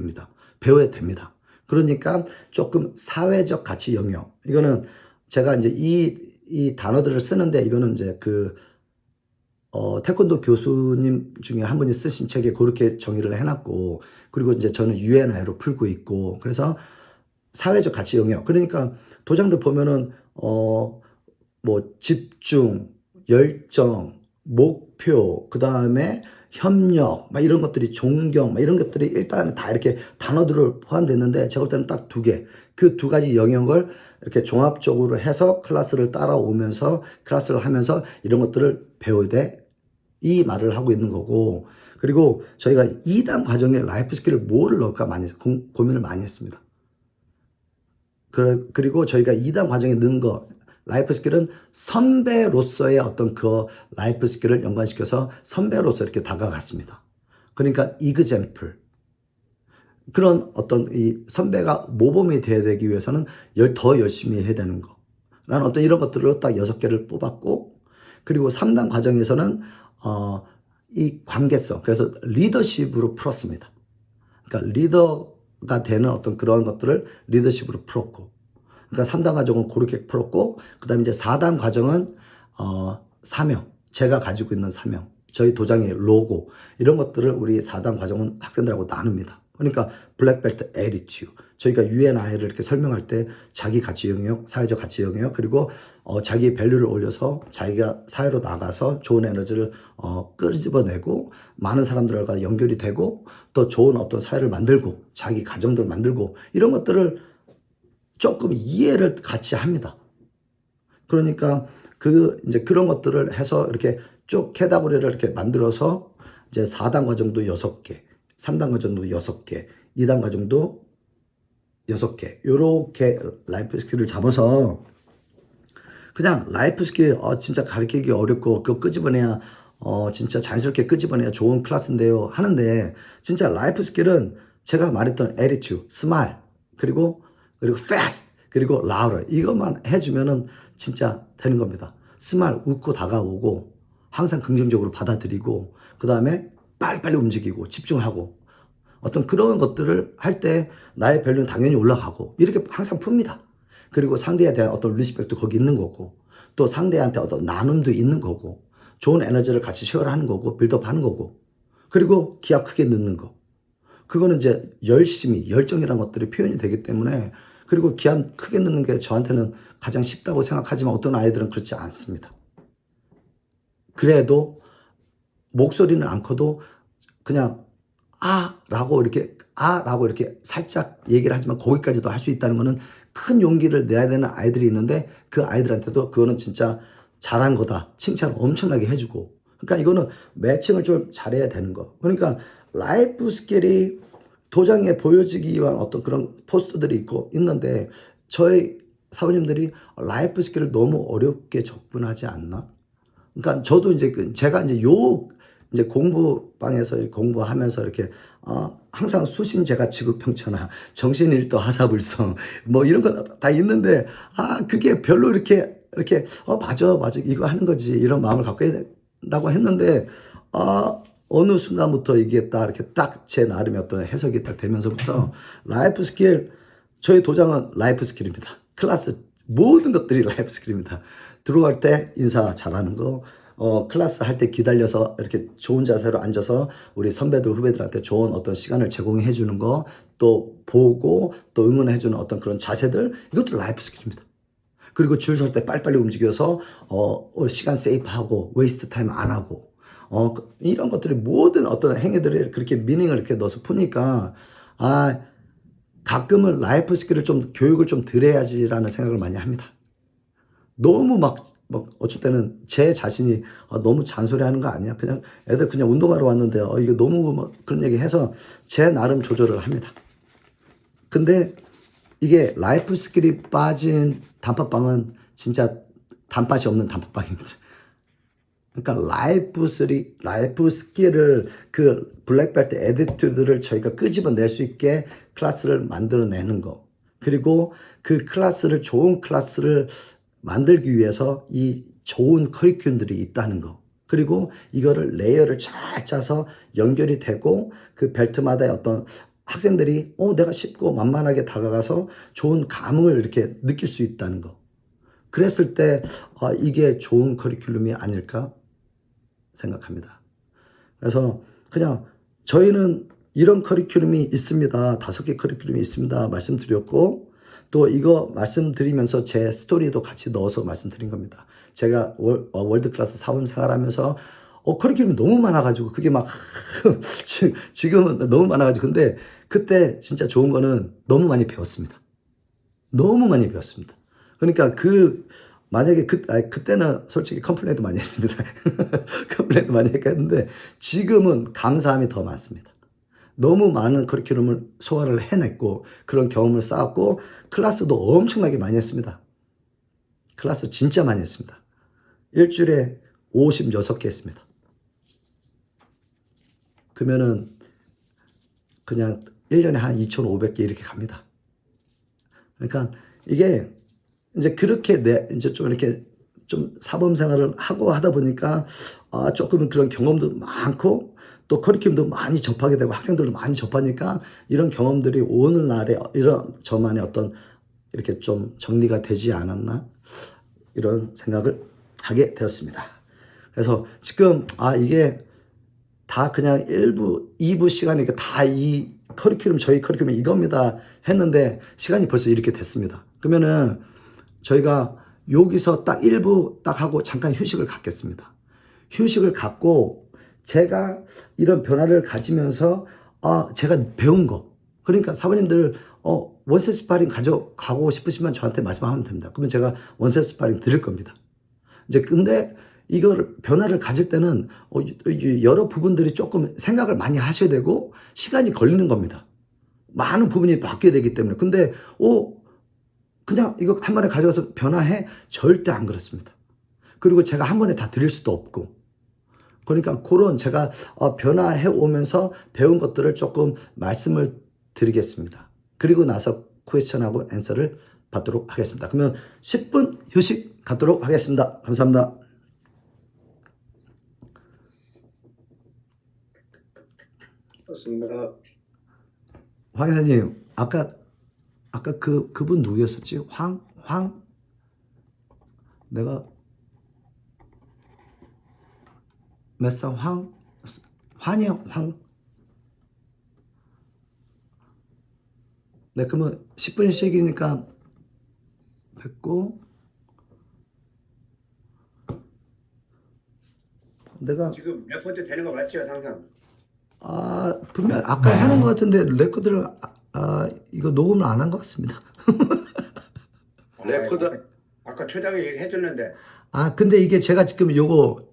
됩니다. 그러니까 조금 사회적 가치 영역. 이거는 제가 이제 이 단어들을 쓰는데, 이거는 이제 태권도 교수님 중에 한 분이 쓰신 책에 그렇게 정의를 해놨고, 그리고 이제 저는 UNI로 풀고 있고, 그래서 사회적 가치 영역. 그러니까 도장들 보면은, 뭐 집중, 열정, 목표, 그 다음에 협력, 막 이런 것들이 존경, 막 이런 것들이 일단 다 이렇게 단어들을 포함됐는데, 제가 볼 때는 딱 두 개. 그 두 가지 영역을 이렇게 종합적으로 해서 클래스를 따라오면서, 클래스를 하면서 이런 것들을 배워야 돼. 이 말을 하고 있는 거고, 그리고 저희가 2단 과정에 라이프 스킬을 뭐를 넣을까 많이 고민을 많이 했습니다. 그리고 저희가 2단 과정에 넣은 거, 라이프 스킬은 선배로서의 어떤 그 라이프 스킬을 연관시켜서 선배로서 이렇게 다가갔습니다. 그러니까 이그젬플. 그런 어떤 이 선배가 모범이 돼야 되기 위해서는 더 열심히 해야 되는 거. 라는 어떤 이런 것들로 딱 6개를 뽑았고, 그리고 3단 과정에서는 이 관계성, 그래서 리더십으로 풀었습니다. 그러니까 리더가 되는 어떤 그런 것들을 리더십으로 풀었고, 그러니까 3단 과정은 그렇게 풀었고, 그 다음에 이제 4단 과정은 사명, 제가 가지고 있는 사명, 저희 도장의 로고, 이런 것들을 우리 4단 과정은 학생들하고 나눕니다. 그러니까 블랙벨트 에리튜, 저희가 UNI를 이렇게 설명할 때 자기 가치 영역, 사회적 가치 영역, 그리고 자기 밸류를 올려서 자기가 사회로 나가서 좋은 에너지를 끄집어내고 많은 사람들과 연결이 되고 또 좋은 어떤 사회를 만들고 자기 가정들 만들고, 이런 것들을 조금 이해를 같이 합니다. 그러니까 이제 그런 것들을 해서 이렇게 쭉 캐다고리를 이렇게 만들어서 이제 4단 과정도 6개, 3단 과정도 6개, 2단 과정도 6개, 요렇게 라이프 스킬을 잡아서 그냥 라이프 스킬 진짜 가르치기 어렵고 그거 끄집어내야 진짜 자연스럽게 끄집어내야 좋은 클래스인데요 하는데, 진짜 라이프 스킬은 제가 말했던 attitude, smile, 그리고 fast, 그리고 louder, 이것만 해주면은 진짜 되는 겁니다. 스마일, 웃고 다가오고 항상 긍정적으로 받아들이고, 그 다음에 빨리빨리 움직이고 집중하고, 어떤 그런 것들을 할 때 나의 밸류는 당연히 올라가고, 이렇게 항상 풉니다. 그리고 상대에 대한 어떤 리스펙도 거기 있는 거고, 또 상대한테 어떤 나눔도 있는 거고, 좋은 에너지를 같이 쉐어하는 거고, 빌드업 하는 거고, 그리고 기합 크게 넣는 거. 그거는 이제 열심히, 열정이라는 것들이 표현이 되기 때문에, 그리고 기합 크게 넣는 게 저한테는 가장 쉽다고 생각하지만 어떤 아이들은 그렇지 않습니다. 그래도 목소리는 안 커도 그냥 라고 이렇게 살짝 얘기를 하지만 거기까지도 할 수 있다는 거는 큰 용기를 내야 되는 아이들이 있는데, 그 아이들한테도 그거는 진짜 잘한 거다, 칭찬을 엄청나게 해주고, 그러니까 이거는 매칭을 좀 잘해야 되는 거. 그러니까 라이프 스킬이 도장에 보여지기 위한 어떤 그런 포스터들이 있는데, 저희 사부님들이 라이프 스킬을 너무 어렵게 접근하지 않나? 그러니까 저도 이제 제가 이제 공부방에서 공부하면서 이렇게 항상 수신제가 지구평천하, 정신일도 하사불성, 뭐 이런 거 다 있는데, 그게 별로 이렇게 맞아 이거 하는 거지, 이런 마음을 갖고 해야 된다고 했는데, 어느 순간부터 이게 이렇게 딱 제 나름의 어떤 해석이 딱 되면서부터 라이프 스킬, 저희 도장은 라이프 스킬입니다. 클래스 모든 것들이 라이프 스킬입니다. 들어갈 때 인사 잘하는 거, 클래스 할 때 기다려서 이렇게 좋은 자세로 앉아서 우리 선배들 후배들한테 좋은 어떤 시간을 제공해 주는 거, 또 보고 또 응원해 주는 어떤 그런 자세들, 이것도 라이프 스킬입니다. 그리고 줄 설 때 빨리빨리 움직여서 시간 세이브하고 웨이스트 타임 안 하고, 이런 것들이 모든 어떤 행위들이 그렇게 미닝을 이렇게 넣어서 푸니까, 가끔은 라이프 스킬을 좀, 교육을 좀 드려야지라는 생각을 많이 합니다. 너무 어쩔 때는 제 자신이 너무 잔소리 하는 거 아니야? 그냥 애들 그냥 운동하러 왔는데, 이거 너무 그런 얘기 해서 제 나름 조절을 합니다. 근데 이게 라이프 스킬이 빠진 단팥빵은 진짜 단팥이 없는 단팥빵입니다. 그러니까 라이프 스킬을 그 블랙벨트 에디튜드를 저희가 끄집어낼 수 있게 클래스를 만들어내는 거. 그리고 그 클래스를 좋은 클래스를 만들기 위해서 이 좋은 커리큘럼들이 있다는 거. 그리고 이거를 레이어를 잘 짜서 연결이 되고 그 벨트마다의 어떤 학생들이 내가 쉽고 만만하게 다가가서 좋은 감흥을 이렇게 느낄 수 있다는 거. 그랬을 때 이게 좋은 커리큘럼이 아닐까 생각합니다. 그래서 그냥 저희는 이런 커리큘럼이 있습니다. 5개 커리큘럼이 있습니다. 말씀드렸고, 또 이거 말씀드리면서 제 스토리도 같이 넣어서 말씀드린 겁니다. 제가 월드 클래스 사범 생활하면서 커리큘럼이 너무 많아가지고 그게 막 지금은 너무 많아가지고, 근데 그때 진짜 좋은 거는 너무 많이 배웠습니다. 너무 많이 배웠습니다. 그러니까 만약에 그때는 솔직히 컴플레인도 많이 했습니다. 컴플레인도 많이 했는데 지금은 감사함이 더 많습니다. 너무 많은 커리큘럼을 소화를 해냈고 그런 경험을 쌓았고 클래스도 엄청나게 많이 했습니다. 클래스 진짜 많이 했습니다. 일주일에 56개 했습니다. 그러면은 그냥 1년에 한 2,500개 이렇게 갑니다. 그러니까 이게 이제 그렇게 이제 좀 이렇게 좀 사범 생활을 하고 하다 보니까 조금은 그런 경험도 많고 또 커리큘럼도 많이 접하게 되고 학생들도 많이 접하니까 이런 경험들이 오늘날의 이런 저만의 어떤 이렇게 좀 정리가 되지 않았나 이런 생각을 하게 되었습니다. 그래서 지금 이게 다 그냥 1부, 2부 시간이 다 이 커리큘럼 저희 커리큘럼 이겁니다 했는데 시간이 벌써 이렇게 됐습니다. 그러면은 저희가 여기서 딱 1부 딱 하고 잠깐 휴식을 갖겠습니다. 휴식을 갖고 제가 이런 변화를 가지면서 제가 배운 거, 그러니까 사모님들 원세 스파링 가져가고 싶으시면 저한테 말씀하면 됩니다. 그러면 제가 원세 스파링 드릴 겁니다. 이제 근데 이걸 변화를 가질 때는 여러 부분들이 조금 생각을 많이 하셔야 되고 시간이 걸리는 겁니다. 많은 부분이 바뀌어야 되기 때문에. 근데 그냥 이거 한 번에 가져가서 변화해? 절대 안 그렇습니다. 그리고 제가 한 번에 다 드릴 수도 없고. 그러니까 그런 제가 변화해 오면서 배운 것들을 조금 말씀을 드리겠습니다. 그리고 나서 퀘스천하고 앤서를 받도록 하겠습니다. 그러면 10분 휴식 갖도록 하겠습니다. 감사합니다. 좋습니다. 황 회장님, 아까 그분 누구였었지? 내가 몇살 환이요? 네, 그러면 10분 쉬기니까 뵙고 내가 지금 몇 번째 되는 거 맞죠, 항상? 분명 아까 하는 것 같은데 레코드를 이거 녹음을 안 한 것 같습니다. 레코드 아까 초장에 얘기해줬는데. 근데 이게 제가 지금 요거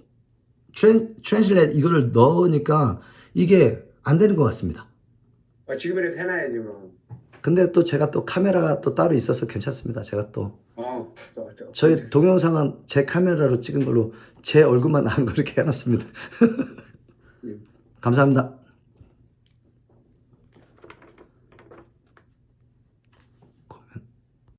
트랜슬렛 이거를 넣으니까 이게 안 되는 것 같습니다. 지금이라도 해놔야지 뭐. 근데 또 제가 또 카메라가 또 따로 있어서 괜찮습니다. 제가 또 또. 저희 동영상은 제 카메라로 찍은 걸로 제 얼굴만 나온 거 이렇게 해놨습니다. 감사합니다.